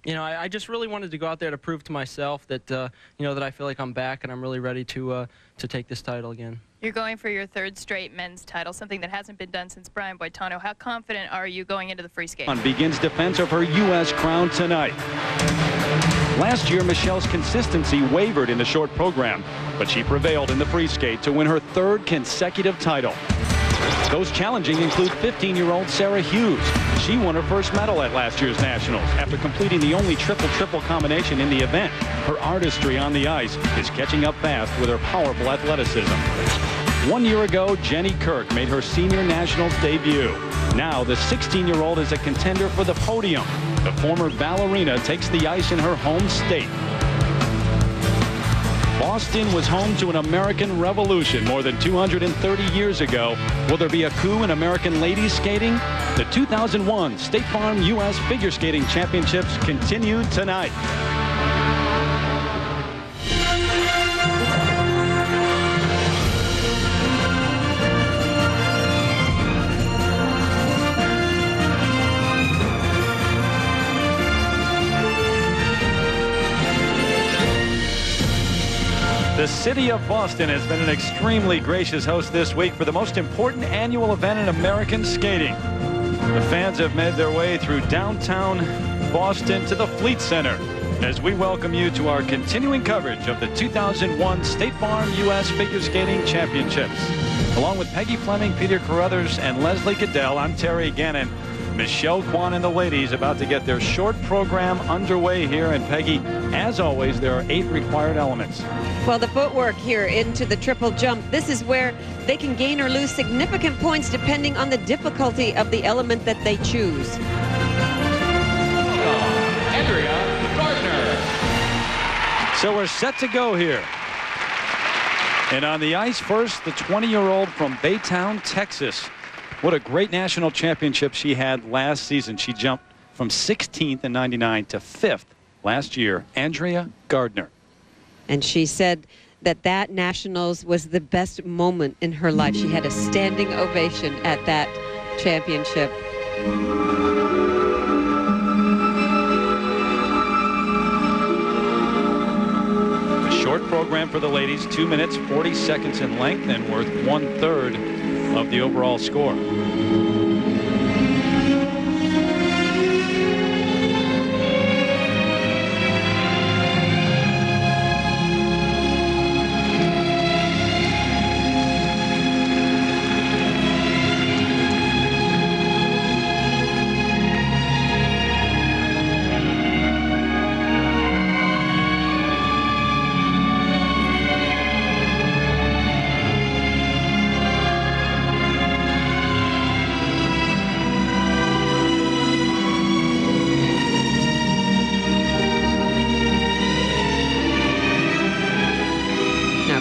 you know, I just really wanted to go out there to prove to myself that, you know, that I feel like I'm back and I'm really ready to take this title again. You're going for your 3rd straight men's title, something that hasn't been done since Brian Boitano. How confident are you going into the free skate? Begins defense of her U.S. crown tonight. Last year, Michelle's consistency wavered in the short program, but she prevailed in the free skate to win her 3rd consecutive title. Those challenging include 15-year-old Sarah Hughes. She won her first medal at last year's Nationals after completing the only triple-triple combination in the event. Her artistry on the ice is catching up fast with her powerful athleticism. 1 year ago, Jenny Kirk made her senior Nationals debut. Now, the 16-year-old is a contender for the podium. The former ballerina takes the ice in her home state. Boston was home to an American revolution more than 230 years ago. Will there be a coup in American ladies skating? The 2001 State Farm U.S. Figure Skating Championships continue tonight. The city of Boston has been an extremely gracious host this week for the most important annual event in American skating. The fans have made their way through downtown Boston to the Fleet Center as we welcome you to our continuing coverage of the 2001 State Farm U.S. Figure Skating Championships. Along with Peggy Fleming, Peter Carruthers, and Leslie Goodell, I'm Terry Gannon. Michelle Kwan and the ladies about to get their short program underway here. And Peggy, as always, there are 8 required elements. Well, the footwork here into the triple jump, this is where they can gain or lose significant points depending on the difficulty of the element that they choose. Andrea Gardner. So we're set to go here. And on the ice first, the 20-year-old from Baytown, Texas. What a great national championship she had last season. She jumped from 16th in '99 to 5th last year. Andrea Gardner. And she said that Nationals was the best moment in her life. She had a standing ovation at that championship. A short program for the ladies, 2 minutes, 40 seconds in length, and worth 1/3 of the overall score.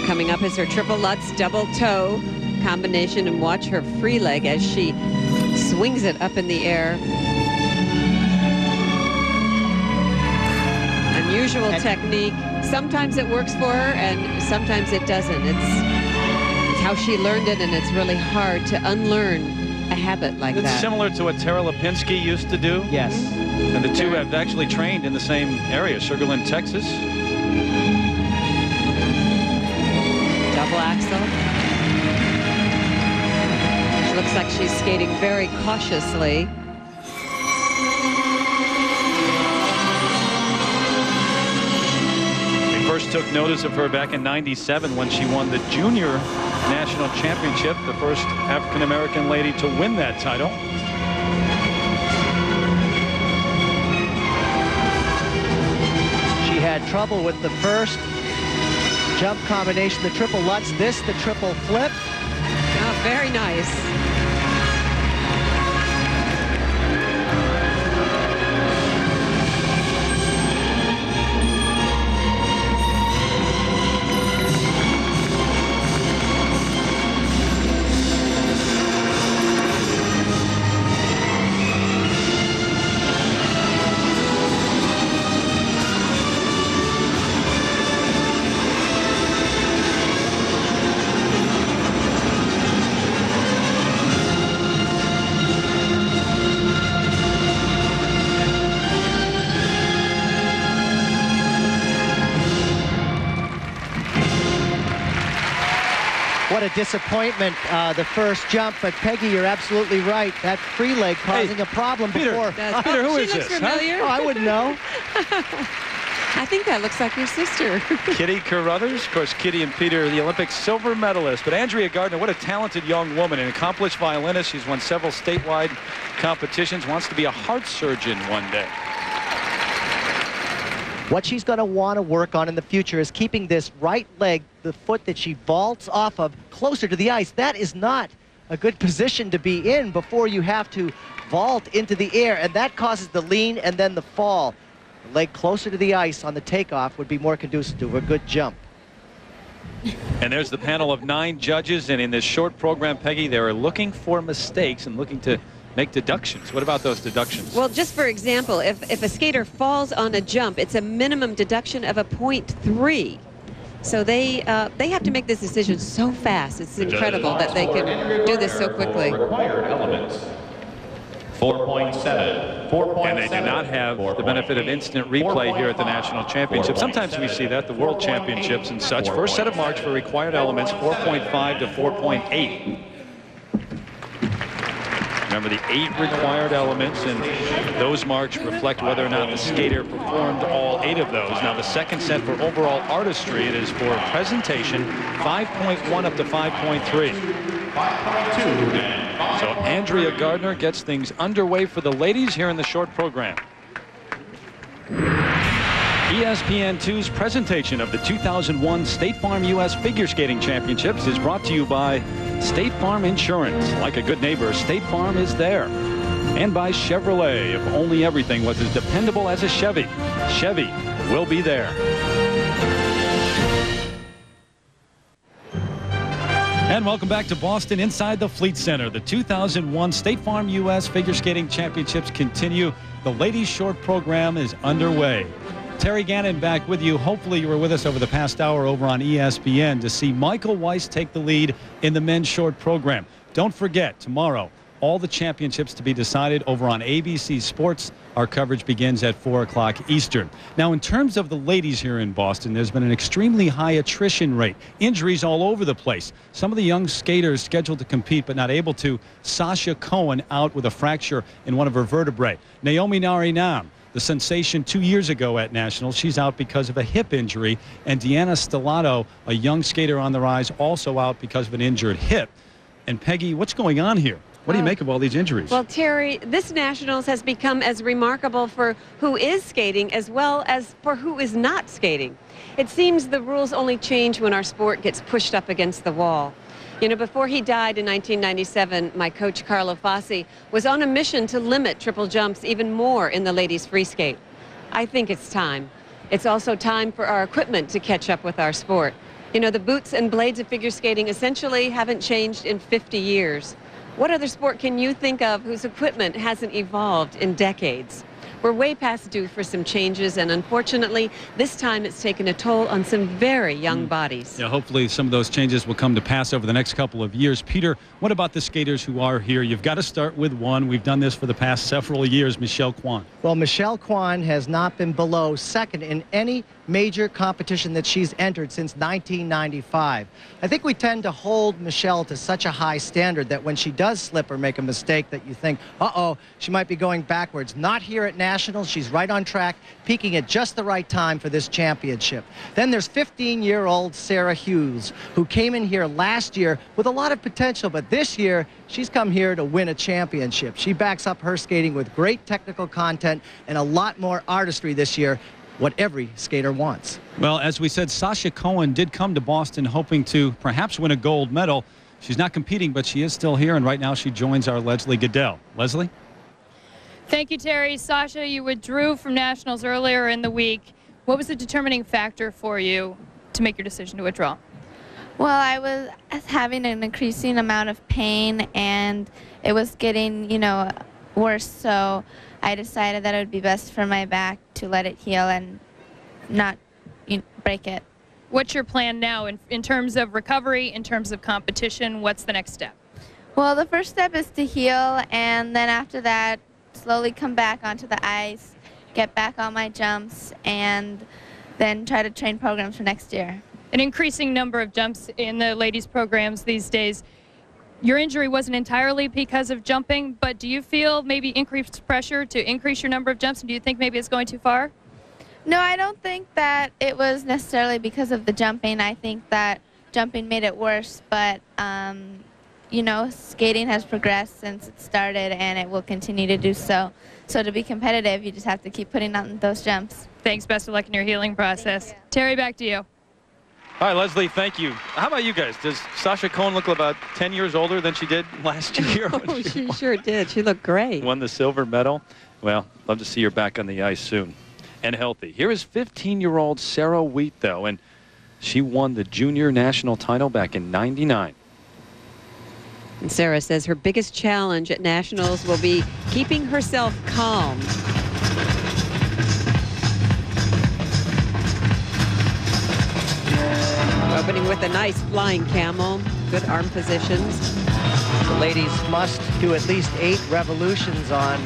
Coming up is her triple Lutz double toe combination, and watch her free leg as she swings it up in the air. Unusual technique. Sometimes it works for her and sometimes it doesn't. It's how she learned it, and it's really hard to unlearn a habit like that. It's similar to what Tara Lipinski used to do. Yes. And the two have actually trained in the same area, Sugar Land, Texas. Double axel. She looks like she's skating very cautiously. We first took notice of her back in '97 when she won the junior national championship, the first African-American lady to win that title. She had trouble with the first jump combination, the triple Lutz, this, the triple flip. Oh, very nice. What a disappointment, the first jump. But Peggy, you're absolutely right. That free leg causing a problem before. Peter, who is this? Familiar? Oh, I wouldn't know. I think that looks like your sister. Kitty Carruthers. Of course, Kitty and Peter, the Olympic silver medalists. But Andrea Gardner, what a talented young woman, an accomplished violinist. She's won several statewide competitions, wants to be a heart surgeon one day. What she's going to want to work on in the future is keeping this right leg, the foot that she vaults off of, closer to the ice. That is not a good position to be in before you have to vault into the air, and that causes the lean and then the fall. The leg closer to the ice on the takeoff would be more conducive to a good jump. And there's the panel of 9 judges, and in this short program, Peggy, they are looking for mistakes and looking to make deductions. What about those deductions? Well, just for example, if a skater falls on a jump, it's a minimum deduction of a 0.3. So they have to make this decision so fast. It's incredible that they can do this so quickly. Required elements. 4.7. 4.7. And they do not have the benefit of instant replay here at the National Championship. Sometimes we see that, the World Championships and such. First set of marks for required elements, 4.5 to 4.8. Remember the 8 required elements, and those marks reflect whether or not the skater performed all 8 of those. Now the second set for overall artistry, it is for presentation, 5.1 up to 5.3. 5.2. So Andrea Gardner gets things underway for the ladies here in the short program. ESPN2's presentation of the 2001 State Farm U.S. Figure Skating Championships is brought to you by State Farm Insurance. Like a good neighbor, State Farm is there. And by Chevrolet. If only everything was as dependable as a Chevy, Chevy will be there. And welcome back to Boston inside the Fleet Center. The 2001 State Farm U.S. Figure Skating Championships continue. The ladies' short program is underway. Terry Gannon back with you. Hopefully you were with us over the past hour over on ESPN to see Michael Weiss take the lead in the men's short program. Don't forget, tomorrow, all the championships to be decided over on ABC Sports. Our coverage begins at 4 o'clock Eastern. Now, in terms of the ladies here in Boston, there's been an extremely high attrition rate. Injuries all over the place. Some of the young skaters scheduled to compete but not able to. Sasha Cohen out with a fracture in one of her vertebrae. Naomi Narinam, the sensation 2 years ago at Nationals, she's out because of a hip injury. And Deanna Stellato, a young skater on the rise, also out because of an injured hip. And Peggy, what's going on here? What do you make of all these injuries? Well, Terry, this Nationals has become as remarkable for who is skating as well as for who is not skating. It seems the rules only change when our sport gets pushed up against the wall. You know, before he died in 1997, my coach Carlo Fassi was on a mission to limit triple jumps even more in the ladies' free skate. I think it's time. It's also time for our equipment to catch up with our sport. You know, the boots and blades of figure skating essentially haven't changed in 50 years. What other sport can you think of whose equipment hasn't evolved in decades? We're way past due for some changes, and unfortunately, this time it's taken a toll on some very young bodies. Yeah, hopefully some of those changes will come to pass over the next couple of years. Peter, what about the skaters who are here? You've got to start with one. We've done this for the past several years, Michelle Kwan. Well, Michelle Kwan has not been below second in any major competition that she's entered since 1995. I think we tend to hold Michelle to such a high standard that when she does slip or make a mistake that you think, uh-oh, she might be going backwards. Not here at Nationals. She's right on track, peaking at just the right time for this championship. Then there's 15-year-old Sarah Hughes, who came in here last year with a lot of potential, but this year she's come here to win a championship. She backs up her skating with great technical content and a lot more artistry this year, what every skater wants. Well, as we said, Sasha Cohen did come to Boston hoping to perhaps win a gold medal. She's not competing, but she is still here, and right now she joins our Leslie Goodell. Leslie? Thank you, Terry. Sasha, you withdrew from Nationals earlier in the week. What was the determining factor for you to make your decision to withdraw? Well, I was having an increasing amount of pain, and it was getting, worse, so I decided that it would be best for my back to let it heal and not break it. What's your plan now in terms of recovery, in terms of competition? What's the next step? Well, the first step is to heal, and then after that, slowly come back onto the ice, get back on my jumps, and then try to train programs for next year. An increasing number of jumps in the ladies' programs these days. Your injury wasn't entirely because of jumping, but do you feel maybe increased pressure to increase your number of jumps, and do you think maybe it's going too far? No, I don't think that it was necessarily because of the jumping. I think that jumping made it worse, but skating has progressed since it started, and it will continue to do so. So to be competitive, you just have to keep putting on those jumps. Thanks. Best of luck in your healing process. Terry, back to you. All right, Leslie, thank you. How about you guys? Does Sasha Cohen look about 10 years older than she did last year? Oh, she sure did. She looked great. Won the silver medal. Well, love to see her back on the ice soon and healthy. Here is 15-year-old Sarah Wheat, though, and she won the junior national title back in '99. And Sarah says her biggest challenge at Nationals will be keeping herself calm. Opening with a nice flying camel, good arm positions. The ladies must do at least 8 revolutions on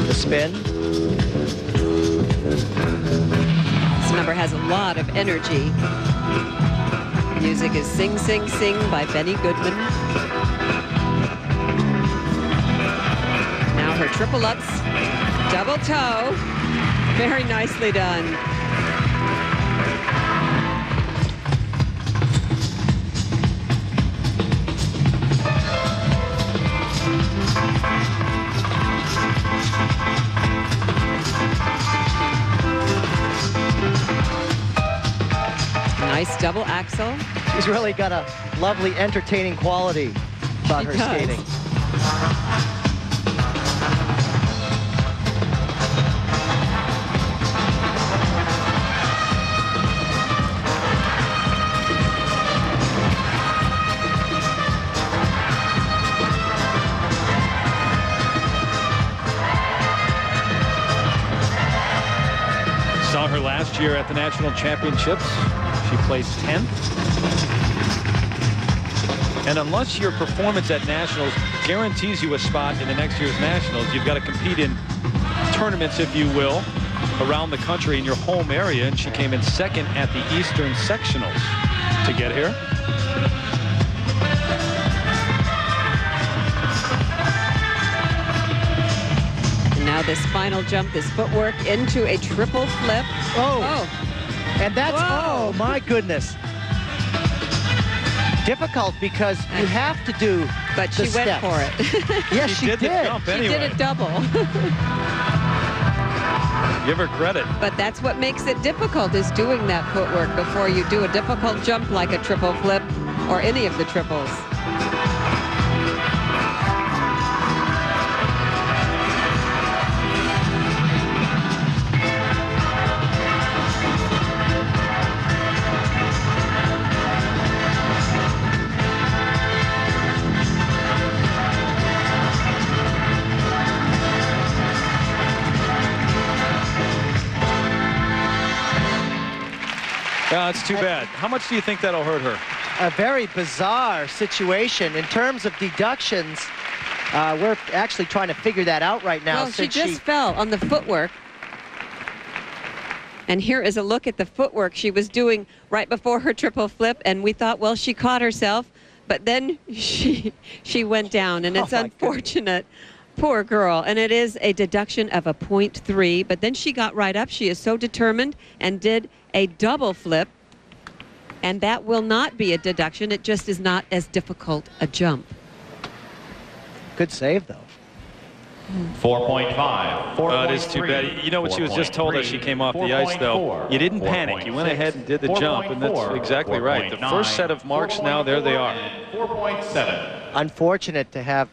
the spin. This number has a lot of energy. Music is Sing, Sing, Sing by Benny Goodman. Now her triple ups, double toe. Very nicely done. Nice double axel. She's really got a lovely, entertaining quality about her skating. her last year at the national championships. She placed 10th. And unless your performance at nationals guarantees you a spot in the next year's nationals, you've got to compete in tournaments, if you will, around the country in your home area. And she came in second at the Eastern Sectionals to get here. Now this final jump, this footwork into a triple flip. Oh. And that's, oh my goodness. Difficult because you have to do But she went for it. Yes, she did. The jump anyway. She did a double. Give her credit. But that's what makes it difficult, is doing that footwork before you do a difficult jump like a triple flip or any of the triples. It's too bad. How much do you think that'll hurt her? A very bizarre situation in terms of deductions. We're actually trying to figure that out right now. Well, she just fell on the footwork. And here is a look at the footwork she was doing right before her triple flip, and we thought, well, she caught herself, but then she went down, and it's unfortunate. Poor girl. And it is a deduction of a 0.3, but then she got right up. She is so determined and did a double flip, and that will not be a deduction. It just is not as difficult a jump. Good save, though. 4.5. It is too bad. You know what she was just told as she came off the ice, though? You didn't panic. You went ahead and did the jump, and that's exactly right. The first set of marks now, there they are. 4.7. Unfortunate to have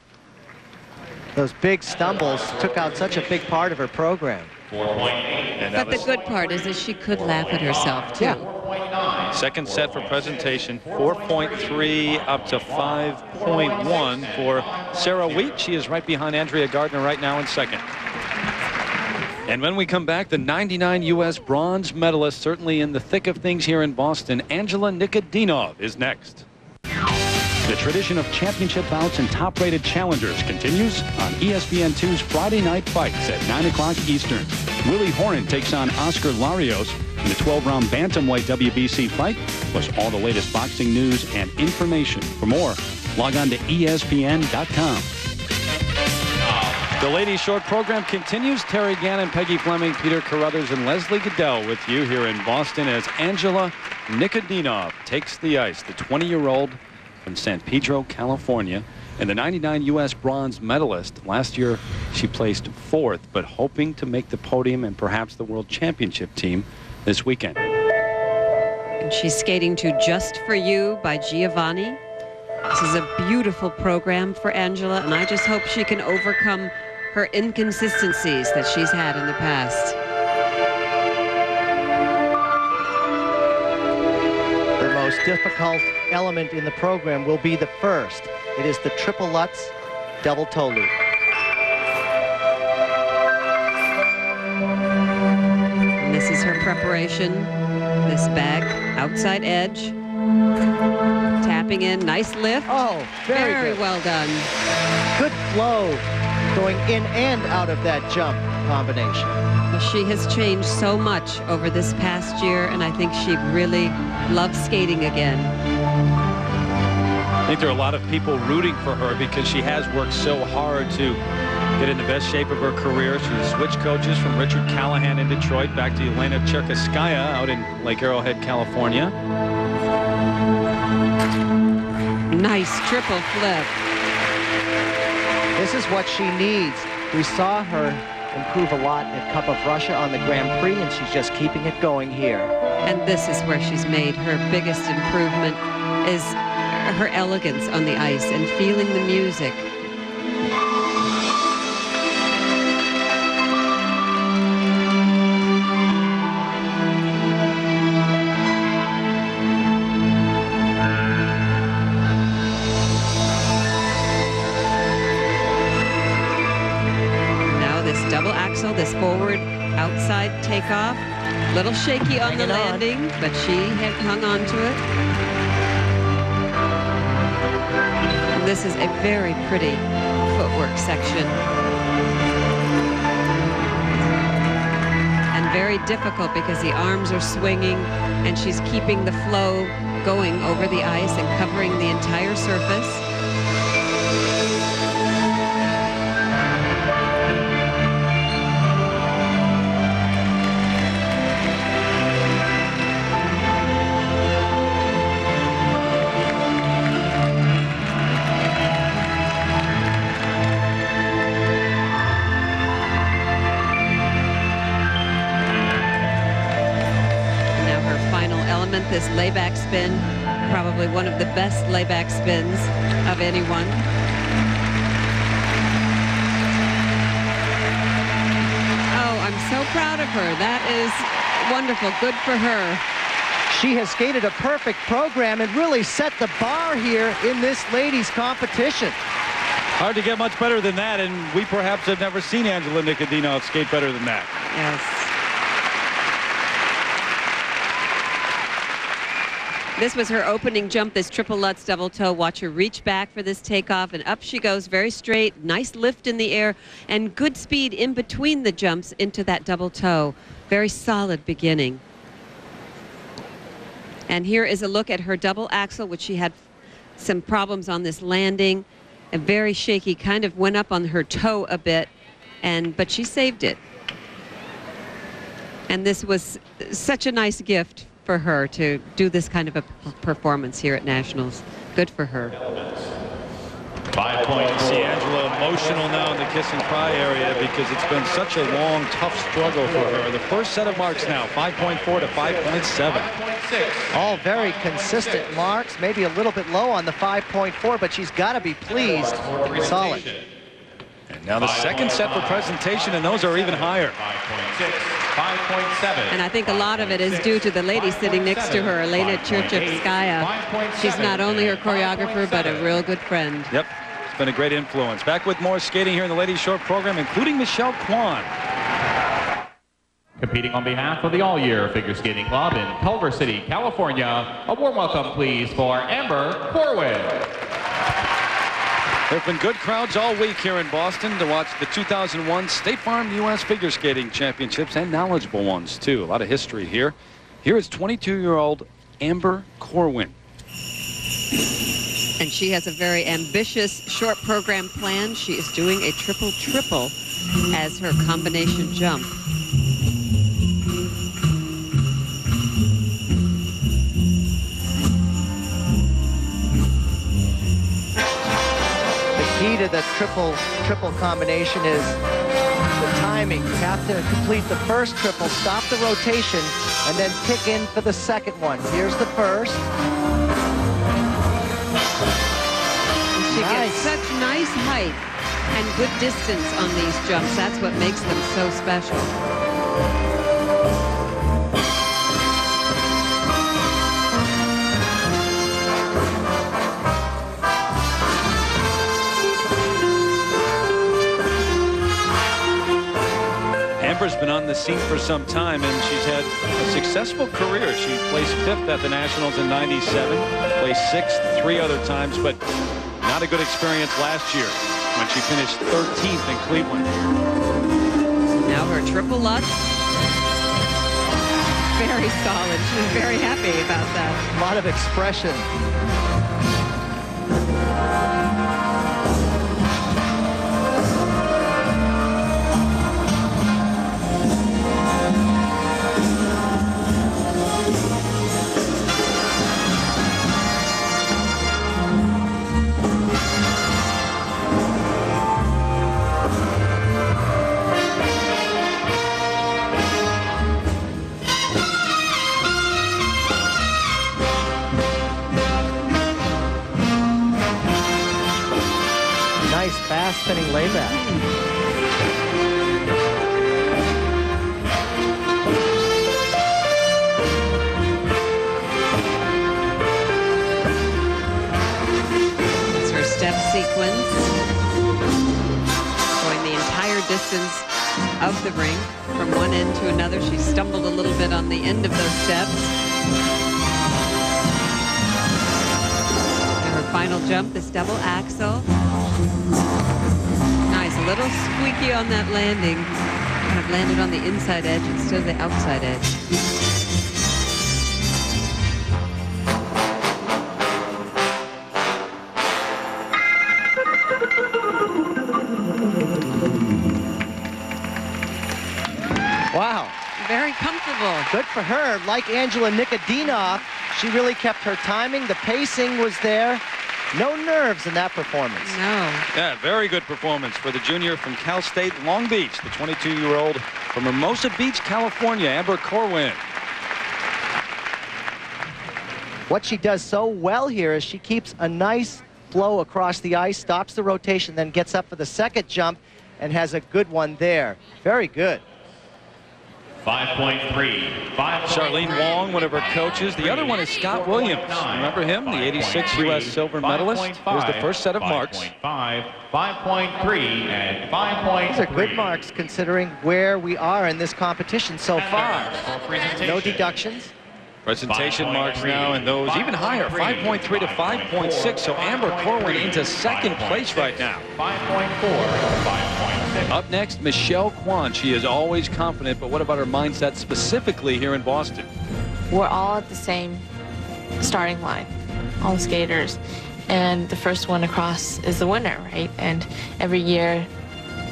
those big stumbles. Took out such a big part of her program. But the good part is that she could laugh at herself, too. Yeah. Second set for presentation, 4.3 up to 5.1 for Sarah Wheat. She is right behind Andrea Gardner right now in second. And when we come back, the 99 U.S. bronze medalist, certainly in the thick of things here in Boston, Angela Nikodinov is next. The tradition of championship bouts and top-rated challengers continues on ESPN2's Friday Night Fights at 9 o'clock Eastern. Willie Horan takes on Oscar Larios in the 12-round bantamweight WBC fight, plus all the latest boxing news and information. For more, log on to ESPN.com. The ladies' short program continues. Terry Gannon, Peggy Fleming, Peter Carruthers, and Leslie Goodell with you here in Boston as Angela Nikodinov takes the ice. The 20-year-old from San Pedro, California, and the 99 U.S. bronze medalist. Last year, she placed 4th, but hoping to make the podium and perhaps the world championship team this weekend. And she's skating to Just For You by Giovanni. This is a beautiful program for Angela, and I just hope she can overcome her inconsistencies that she's had in the past. The most difficult element in the program will be the first. It is the triple Lutz double toe loop. And this is her preparation. This bag, outside edge. Tapping in, nice lift. Oh, very good. Well done. Good flow going in and out of that jump combination. She has changed so much over this past year, and I think she really loves skating again. I think there are a lot of people rooting for her because she has worked so hard to get in the best shape of her career. She switched coaches from Richard Callahan in Detroit back to Elena Cherkaskaya out in Lake Arrowhead, California. Nice triple flip. This is what she needs. We saw her improve a lot at Cup of Russia on the Grand Prix, and she's just keeping it going here. And this is where she's made her biggest improvement, is her elegance on the ice and feeling the music. Now this double axel, this forward outside takeoff. Little shaky on the landing, but she had hung on to it. And this is a very pretty footwork section. And very difficult because the arms are swinging and she's keeping the flow going over the ice and covering the entire surface. This layback spin, probably one of the best layback spins of anyone. Oh, I'm so proud of her. That is wonderful. Good for her. She has skated a perfect program and really set the bar here in this ladies competition. Hard to get much better than that, and we perhaps have never seen Angela Nikodinov skate better than that. Yes. This was her opening jump, this triple Lutz double toe. Watch her reach back for this takeoff, and up she goes, very straight, nice lift in the air, and good speed in between the jumps into that double toe. Very solid beginning. And here is a look at her double axel, which she had some problems on this landing. And very shaky, kind of went up on her toe a bit, but she saved it. And this was such a nice gift for her to do this kind of a performance here at Nationals. Good for her. 5 points. See Angela emotional now in the kiss and cry area because it's been such a long, tough struggle for her. The first set of marks now, 5.4 to 5.7. All very consistent marks, maybe a little bit low on the 5.4, but she's got to be pleased. Solid. And now the second set for presentation, and those are even higher. 5.7. And I think a lot of it is due to the lady sitting next to her, Elena Churchevskaya. She's not only her choreographer, but a real good friend. Yep, it's been a great influence. Back with more skating here in the ladies short program, including Michelle Kwan. Competing on behalf of the All-Year Figure Skating Club in Culver City, California, a warm welcome, please, for Amber Corwin. There have been good crowds all week here in Boston to watch the 2001 State Farm U.S. Figure Skating Championships, and knowledgeable ones, too. A lot of history here. Here is 22-year-old Amber Corwin. And she has a very ambitious short program plan. She is doing a triple-triple as her combination jump. Key to the triple combination is the timing. You have to complete the first triple, stop the rotation, and then kick in for the second one. Here's the first. She gets such nice height and good distance on these jumps. That's what makes them so special. Amber's been on the scene for some time, and she's had a successful career. She placed 5th at the Nationals in '97, placed 6th 3 other times, but not a good experience last year when she finished 13th in Cleveland. Now her triple Lutz. Very solid. She's very happy about that. A lot of expression. Fast spinning layback. It's her step sequence. Going the entire distance of the rink from one end to another. She stumbled a little bit on the end of those steps. And her final jump, this double axel. Nice, a little squeaky on that landing. Kind of landed on the inside edge instead of the outside edge. Wow. Very comfortable. Good for her. Like Angela Nikodinov, she really kept her timing. The pacing was there. No nerves in that performance. No. Yeah, very good performance for the junior from Cal State Long Beach, the 22-year-old from Hermosa Beach, California, Amber Corwin. What she does so well here is she keeps a nice flow across the ice, stops the rotation, then gets up for the second jump and has a good one there. Very good. 5.3. Charlene Wong, one of her coaches. The other one is Scott Williams. Remember him, the 86 U.S. silver medalist? Here's the first set of marks. 5.5, 5.3, and 5.3. These are good marks considering where we are in this competition so far. No deductions. Presentation marks now, and those even higher, 5.3 to 5.6. So Amber Corwin into second place right now. 5.4, 5.6. Up next, Michelle Kwan. She is always confident, but what about her mindset specifically here in Boston? We're all at the same starting line, all skaters, and the first one across is the winner, right? And every year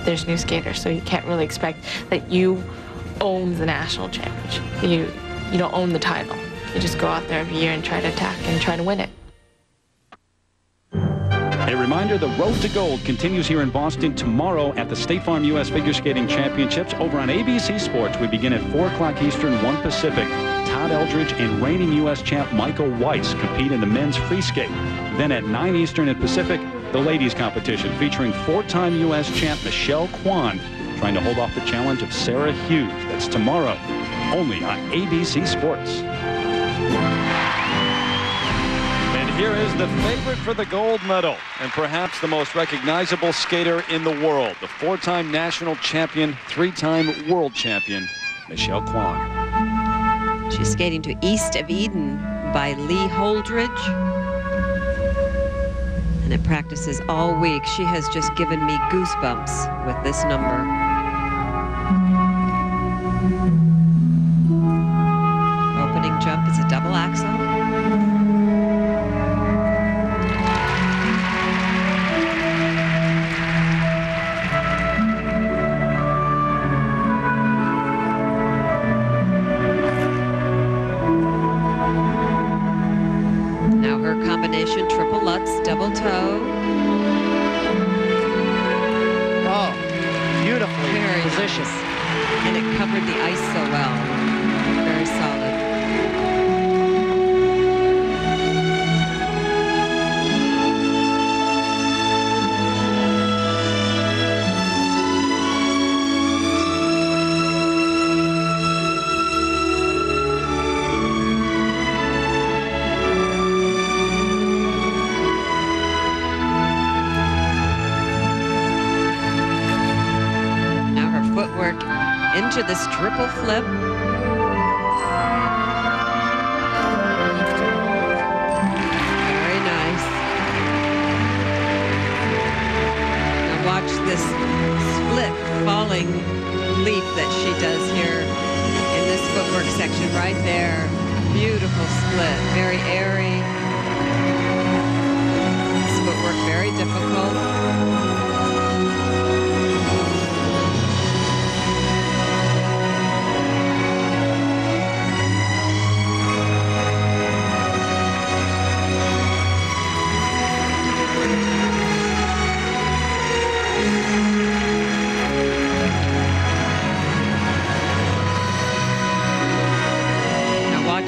there's new skaters, so you can't really expect that you own the national championship. You don't own the title. You just go out there every year and try to attack and try to win it. A reminder, the road to gold continues here in Boston tomorrow at the State Farm U.S. Figure Skating Championships over on ABC Sports. We begin at 4 o'clock Eastern, 1 Pacific. Todd Eldridge and reigning U.S. champ Michael Weiss compete in the men's free skate. Then at 9 Eastern and Pacific, the ladies competition featuring 4-time U.S. champ Michelle Kwan trying to hold off the challenge of Sarah Hughes. That's tomorrow, only on ABC Sports. And here is the favorite for the gold medal, and perhaps the most recognizable skater in the world, the 4-time national champion, 3-time world champion, Michelle Kwan. She's skating to East of Eden by Lee Holdridge. And it practices all week. She has just given me goosebumps with this number. Opening jump is a double axel. Now her combination triple Lutz, double toe. Oh, beautifully Very positioned. nice. And it covered the ice so well. Very solid. Footwork into this triple flip. Very nice. Now watch this split falling leap that she does here in this footwork section right there. Beautiful split, very airy. This footwork very difficult.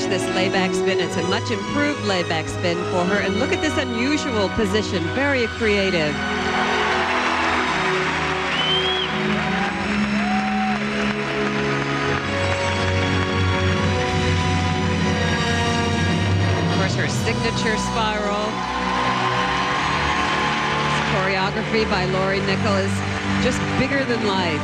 This layback spin. It's a much improved layback spin for her. And look at this unusual position. Very creative. Of course, her signature spiral. This choreography by Lori Nickel is just bigger than life.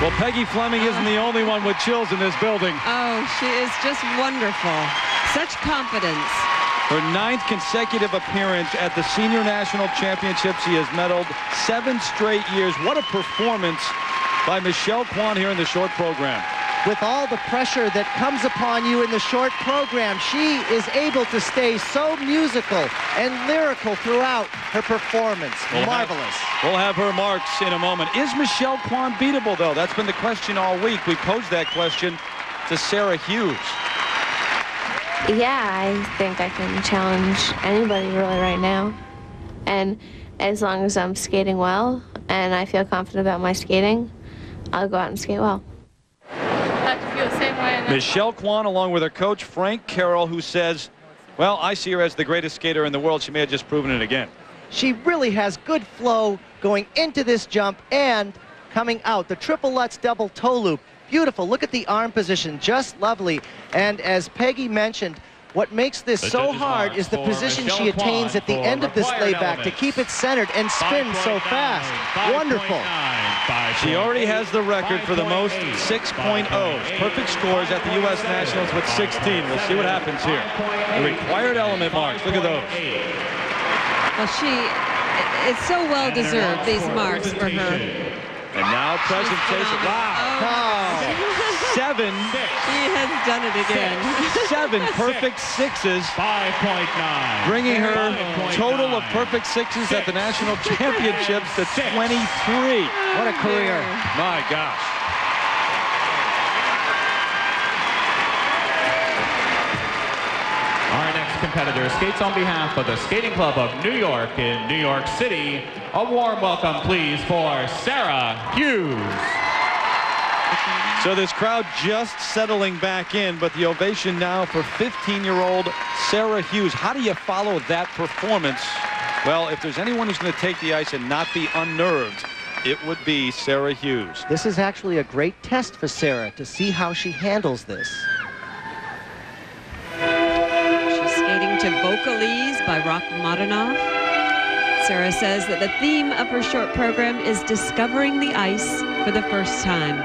Well, Peggy Fleming isn't the only one with chills in this building. Oh, she is just wonderful. Such confidence. Her 9th consecutive appearance at the Senior National Championship. She has medaled 7 straight years. What a performance by Michelle Kwan here in the short program. With all the pressure that comes upon you in the short program, she is able to stay so musical and lyrical throughout her performance. Marvelous. We'll have her marks in a moment. Is Michelle Kwan beatable, though? That's been the question all week. We posed that question to Sarah Hughes. Yeah, I think I can challenge anybody really right now. And as long as I'm skating well and I feel confident about my skating, I'll go out and skate well. I feel the same way. Michelle Kwan, along with her coach, Frank Carroll, who says, well, I see her as the greatest skater in the world. She may have just proven it again. She really has good flow going into this jump and coming out. The triple Lutz double toe loop. Beautiful. Look at the arm position. Just lovely. And as Peggy mentioned, what makes this so hard is the position she attains at the end of this layback to keep it centered and spin so fast. Wonderful. She already has the record for the most 6.0s. Perfect scores at the U.S. Nationals with 16. We'll see what happens here. The required element marks. Look at those. Well, it's so well deserved, these marks for her. And now presentation. Wow. 7. She has done it again. 7 perfect 6s. 5.9. Bringing her total of perfect 6s at the national championships to 23. What a career. My gosh. Our next competitor skates on behalf of the Skating Club of New York in New York City. A warm welcome, please, for Sarah Hughes. So this crowd just settling back in, but the ovation now for 15-year-old Sarah Hughes. How do you follow that performance? Well, if there's anyone who's going to take the ice and not be unnerved, it would be Sarah Hughes. This is actually a great test for Sarah to see how she handles this. She's skating to Vocalese by Rachmaninoff. Sarah says that the theme of her short program is discovering the ice for the first time.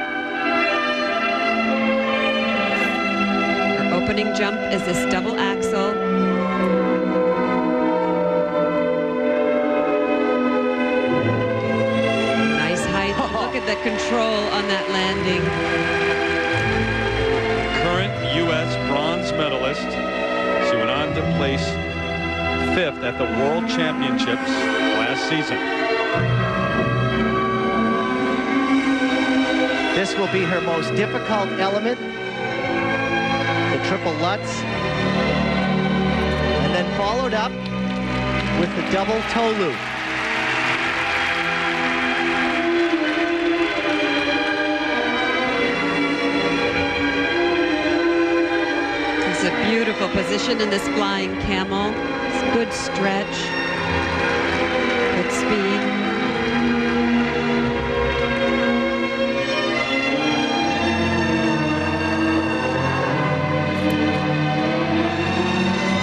Her opening jump is this double axel. Nice height. Look at the control on that landing. Current U.S. bronze medalist. She went on to place 5th at the World Championships last season. This will be her most difficult element, the triple Lutz, and then followed up with the double toe loop. It's a beautiful position in this flying camel. Good stretch, good speed.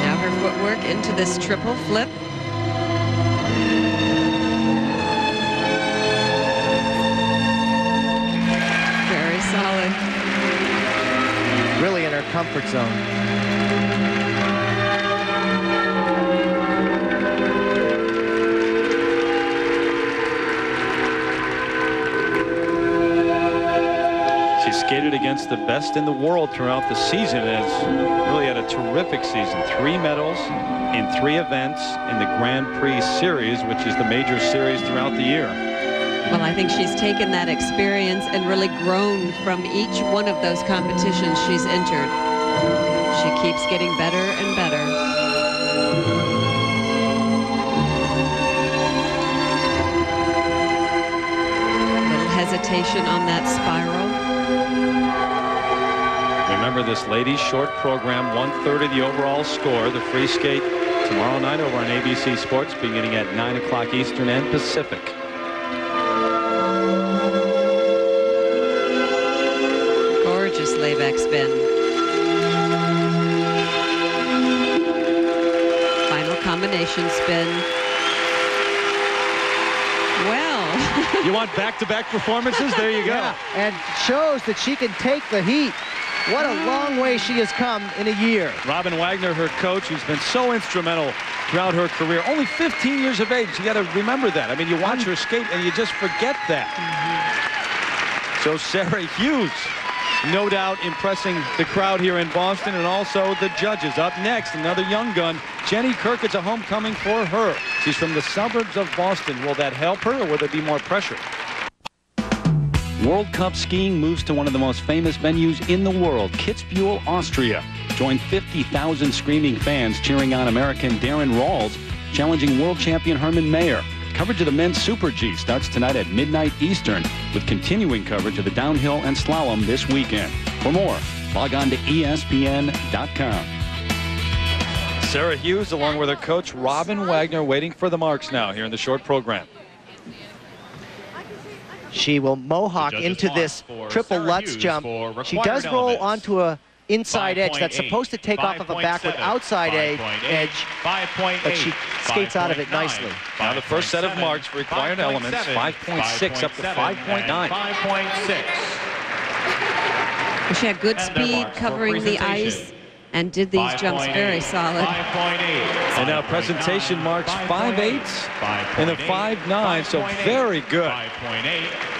Now her footwork into this triple flip. Very solid. Really in her comfort zone. Skated against the best in the world throughout the season and has really had a terrific season. 3 medals in 3 events in the Grand Prix Series, which is the major series throughout the year. Well, I think she's taken that experience and really grown from each one of those competitions she's entered. She keeps getting better and better. Little hesitation on that spiral. Remember this ladies short program, 1/3 of the overall score. The free skate tomorrow night over on ABC Sports beginning at 9 o'clock Eastern and Pacific. Gorgeous layback spin. Final combination spin. Well, You want back-to-back performances? There you go. Yeah, and shows that she can take the heat. What a long way she has come in a year. Robin Wagner, her coach, who's been so instrumental throughout her career. Only 15 years of age. You got to remember that. I mean, you watch her skate and you just forget that. So Sarah Hughes, no doubt impressing the crowd here in Boston and also the judges. Up next, another young gun, Jenny Kirk. It's a homecoming for her. She's from the suburbs of Boston. Will that help her, or will there be more pressure? World Cup skiing moves to one of the most famous venues in the world, Kitzbühel, Austria. Join 50,000 screaming fans cheering on American Darren Rawls, challenging world champion Herman Mayer. Coverage of the men's Super G starts tonight at midnight Eastern, with continuing coverage of the downhill and slalom this weekend. For more, log on to ESPN.com. Sarah Hughes, along with her coach Robin Wagner, waiting for the marks now here in the short program. She will mohawk into this triple Lutz jump. She does roll onto a inside edge that's supposed to take off of a backward outside edge, but she skates out of it nicely. Now the first set of marks for required elements, 5.6 up to 5.9. 5.6. She had good speed covering the ice and did these jumps very solid. And now presentation marks 5.8 and a 5.9, so very good.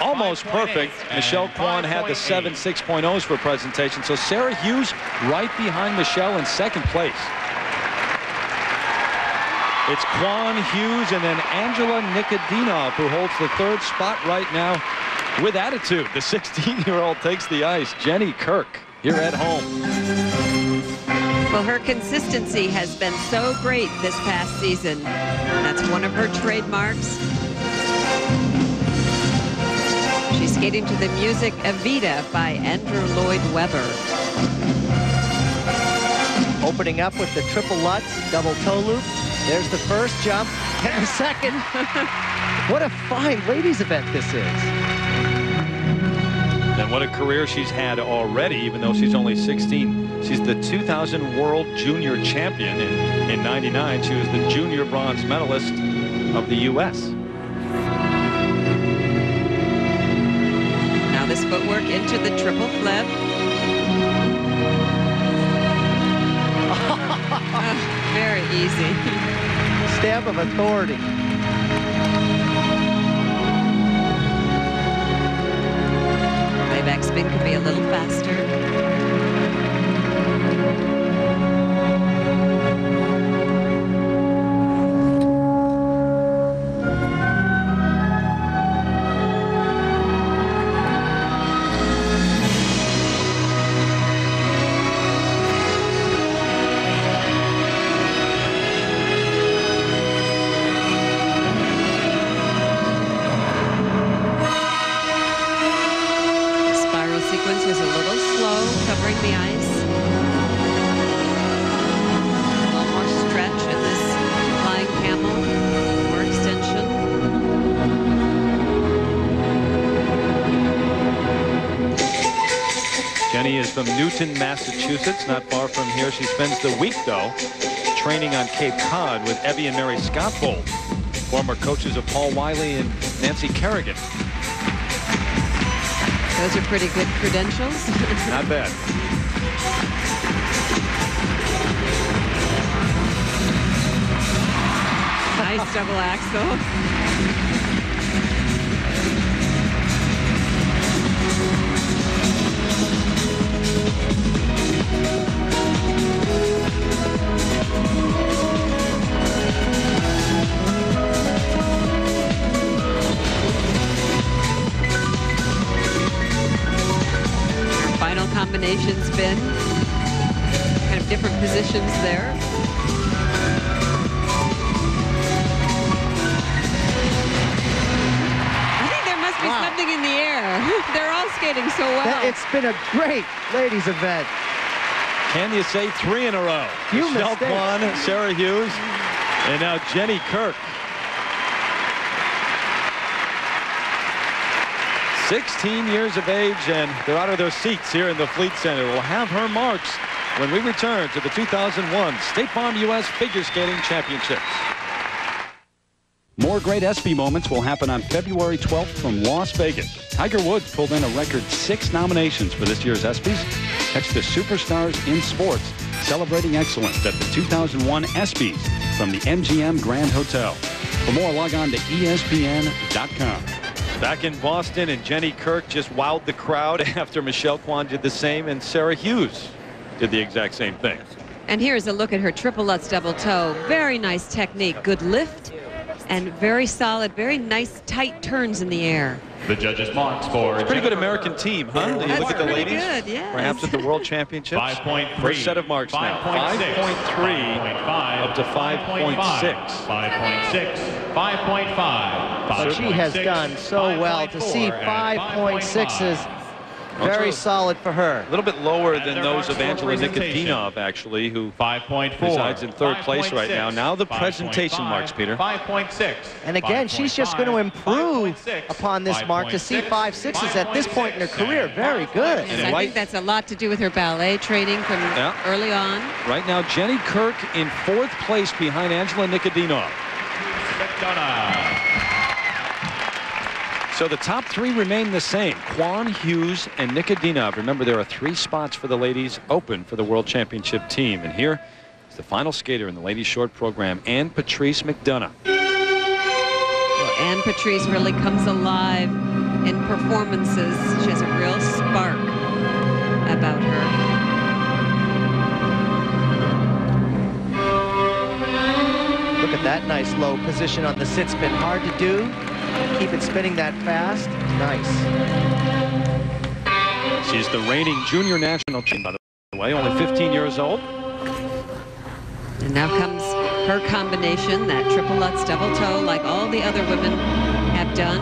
Almost perfect. Michelle Kwan had the 7.6.0s for presentation, so Sarah Hughes right behind Michelle in second place. It's Kwan, Hughes, and then Angela Nikodinov, who holds the third spot right now with attitude. The 16-year-old takes the ice. Jenny Kirk here at home. Well, her consistency has been so great this past season. That's one of her trademarks. She's skating to the music Evita by Andrew Lloyd Webber. Opening up with the triple Lutz, double toe loop. There's the first jump and the second. What a fine ladies event this is. And what a career she's had already, even though she's only 16. She's the 2000 World Junior Champion. In 99, she was the junior bronze medalist of the U.S. Now this footwork into the triple flip. Very easy. Stamp of authority. Back spin could be a little faster. Was a little slow covering the ice. A little more stretch in this flying camel, more extension. Jenny is from Newton, Massachusetts, not far from here. She spends the week, though, training on Cape Cod with Evie and Mary Scottbold, former coaches of Paul Wiley and Nancy Kerrigan. Those are pretty good credentials. Not bad. Nice double axel. Combination spin, kind of different positions there. I think there must be something in the air. They're all skating so well. It's been a great ladies event. Can you say 3 in a row? Michelle Kwan, Sarah Hughes, and now Jenny Kirk. 16 years of age, and they're out of their seats here in the Fleet Center. We'll have her marks when we return to the 2001 State Farm U.S. Figure Skating Championships. More great ESPY moments will happen on February 12th from Las Vegas. Tiger Woods pulled in a record 6 nominations for this year's ESPYs. Catch the superstars in sports celebrating excellence at the 2001 ESPYs from the MGM Grand Hotel. For more, log on to ESPN.com. Back in Boston, and Jenny Kirk just wowed the crowd after Michelle Kwan did the same, and Sarah Hughes did the exact same thing. And here's a look at her triple Lutz double toe. Very nice technique, good lift, and very solid, very nice tight turns in the air. The judges' marks for Pretty good American team, huh? You look at the ladies, good, yes. perhaps at the World Championships. 5.3. First set of marks now. 5.3 up to 5.6. 5.6, 5.5. But she has done so well. To see 5.6 is very solid for her. A little bit lower than those of Angela Nikodinov, actually, who 5.4 resides in third place right now. Now the presentation marks, Peter. 5.6. And again, she's just going to improve upon this mark. To see 5.6s at this point in her career, very good. And I think that's a lot to do with her ballet training from early on. Right now, Jenny Kirk in fourth place behind Angela Nikodinov. So the top 3 remain the same: Kwan, Hughes, and Nikodinov. Remember, there are 3 spots for the ladies open for the World Championship team. And here is the final skater in the ladies short program, Ann Patrice McDonough. Well, Ann Patrice really comes alive in performances. She has a real spark about her. Look at that nice low position on the sit spin. Hard to do. Keep it spinning that fast. Nice. She's the reigning junior national champion, by the way, only 15 years old. And now comes her combination, that triple Lutz double toe, like all the other women have done.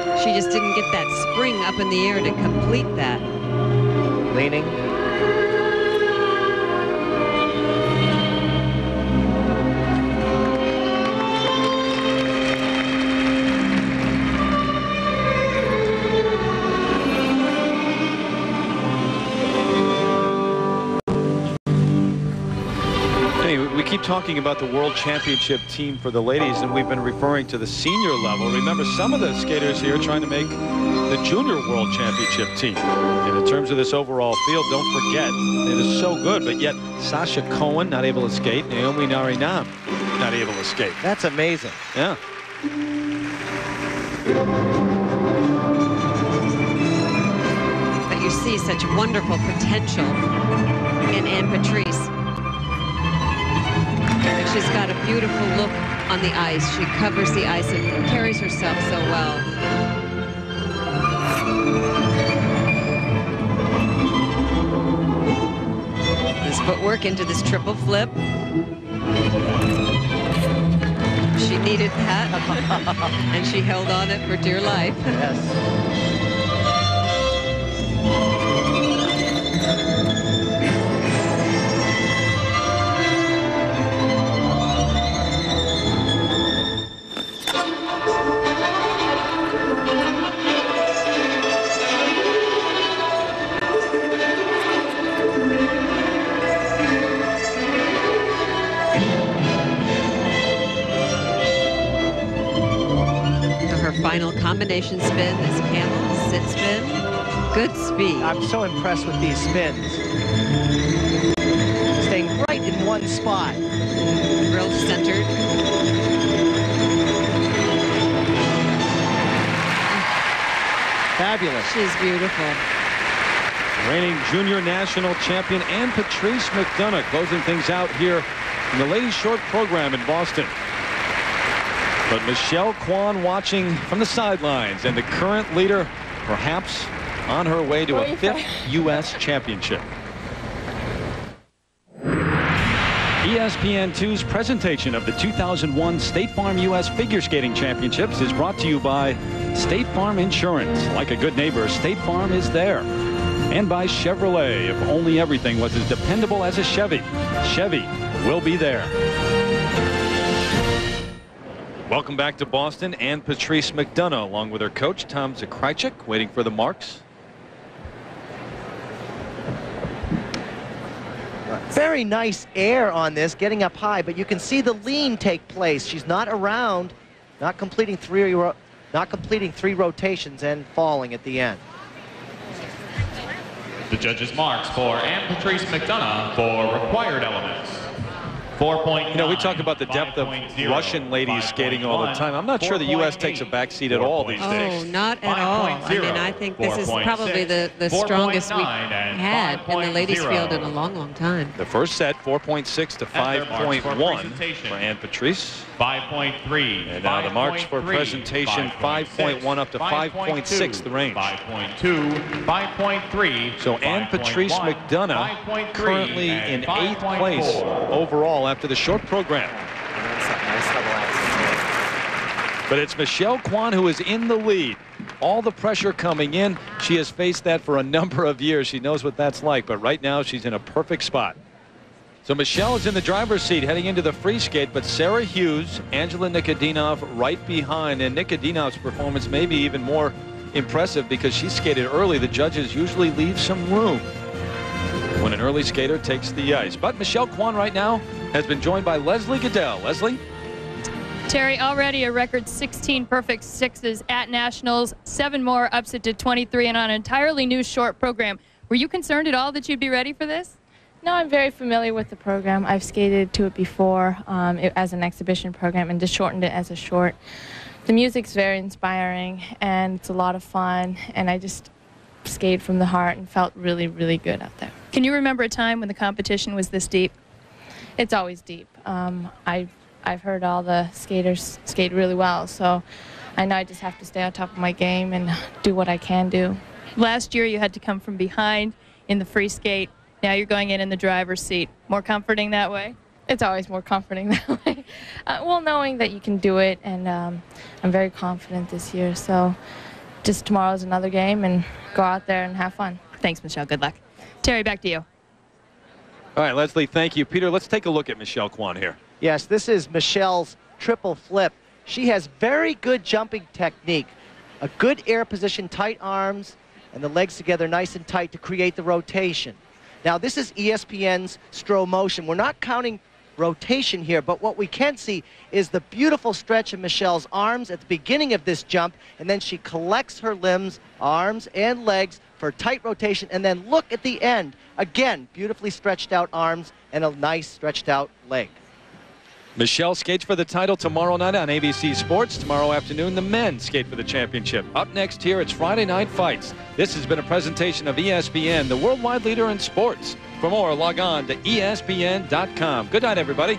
Oh. She just didn't get that spring up in the air to complete that. Leaning. We keep talking about the World Championship team for the ladies, and we've been referring to the senior level. Remember, some of the skaters here are trying to make the junior World Championship team. And in terms of this overall field, don't forget, it is so good, but yet Sasha Cohen not able to skate, Naomi Narinam not able to skate. That's amazing. Yeah. But you see such wonderful potential in Ann Patrice. She's got a beautiful look on the ice. She covers the ice and carries herself so well. This footwork into this triple flip. She needed that, and she held on it for dear life. Yes. Final combination spin, this camel sit spin. Good speed. I'm so impressed with these spins. Staying right in one spot. Real centered. Fabulous. She's beautiful. Reigning junior national champion Ann Patrice McDonough closing things out here in the ladies short program in Boston. But Michelle Kwan watching from the sidelines, and the current leader perhaps on her way to a 5th U.S. championship. ESPN2's presentation of the 2001 State Farm U.S. Figure Skating Championships is brought to you by State Farm Insurance. Like a good neighbor, State Farm is there. And by Chevrolet. If only everything was as dependable as a Chevy, Chevy will be there. Welcome back to Boston. Ann Patrice McDonough along with her coach Tom Zakrajcik waiting for the marks. Very nice air on this, getting up high, but you can see the lean take place. She's not around, not completing three rotations and falling at the end. The judges' marks for Ann Patrice McDonough for required elements. 4.9. You know, we talk about the depth of Russian ladies skating all the time. I'm not sure the U.S. takes a backseat at all these days. Oh, not at all. I mean, I think this is probably the strongest we've had in the ladies field in a long, long time. The first set, 4.6 to 5.1 for Ann Patrice. 5.3. And now the marks for presentation, 5.1 up to 5.6 the range. 5.2, 5.3. So Ann Patrice McDonough currently in 8th place overall after the short program. But it's Michelle Kwan who is in the lead. All the pressure coming in. She has faced that for a number of years. She knows what that's like, but right now she's in a perfect spot. So Michelle is in the driver's seat heading into the free skate, but Sarah Hughes, Angela Nikodinov right behind, and Nikodinov's performance may be even more impressive because she skated early. The judges usually leave some room when an early skater takes the ice. But Michelle Kwan right now has been joined by Leslie Goodell. Leslie? Terry, already a record 16 perfect sixes at Nationals, 7 more ups it to 23, and on an entirely new short program. Were you concerned at all that you'd be ready for this? No, I'm very familiar with the program. I've skated to it before as an exhibition program and just shortened it as a short. The music's very inspiring and it's a lot of fun, and I just skated from the heart and felt really, really good out there. Can you remember a time when the competition was this deep? It's always deep. I've heard all the skaters skate really well, so I know I just have to stay on top of my game and do what I can do. Last year you had to come from behind in the free skate. Now you're going in the driver's seat. More comforting that way? It's always more comforting that way. Well, knowing that you can do it, and I'm very confident this year. So just tomorrow's another game, and go out there and have fun. Thanks, Michelle. Good luck. Terry, back to you. All right, Leslie, thank you. Peter, let's take a look at Michelle Kwan here. Yes, this is Michelle's triple flip. She has very good jumping technique, a good air position, tight arms, and the legs together nice and tight to create the rotation. Now, this is ESPN's Stroh Motion. We're not counting rotation here, but what we can see is the beautiful stretch of Michelle's arms at the beginning of this jump, and then she collects her limbs, arms and legs for tight rotation, and then look at the end. Again, beautifully stretched out arms and a nice stretched out leg. Michelle skates for the title tomorrow night on ABC Sports. Tomorrow afternoon, the men skate for the championship. Up next here, it's Friday Night Fights. This has been a presentation of ESPN, the worldwide leader in sports. For more, log on to ESPN.com. Good night, everybody.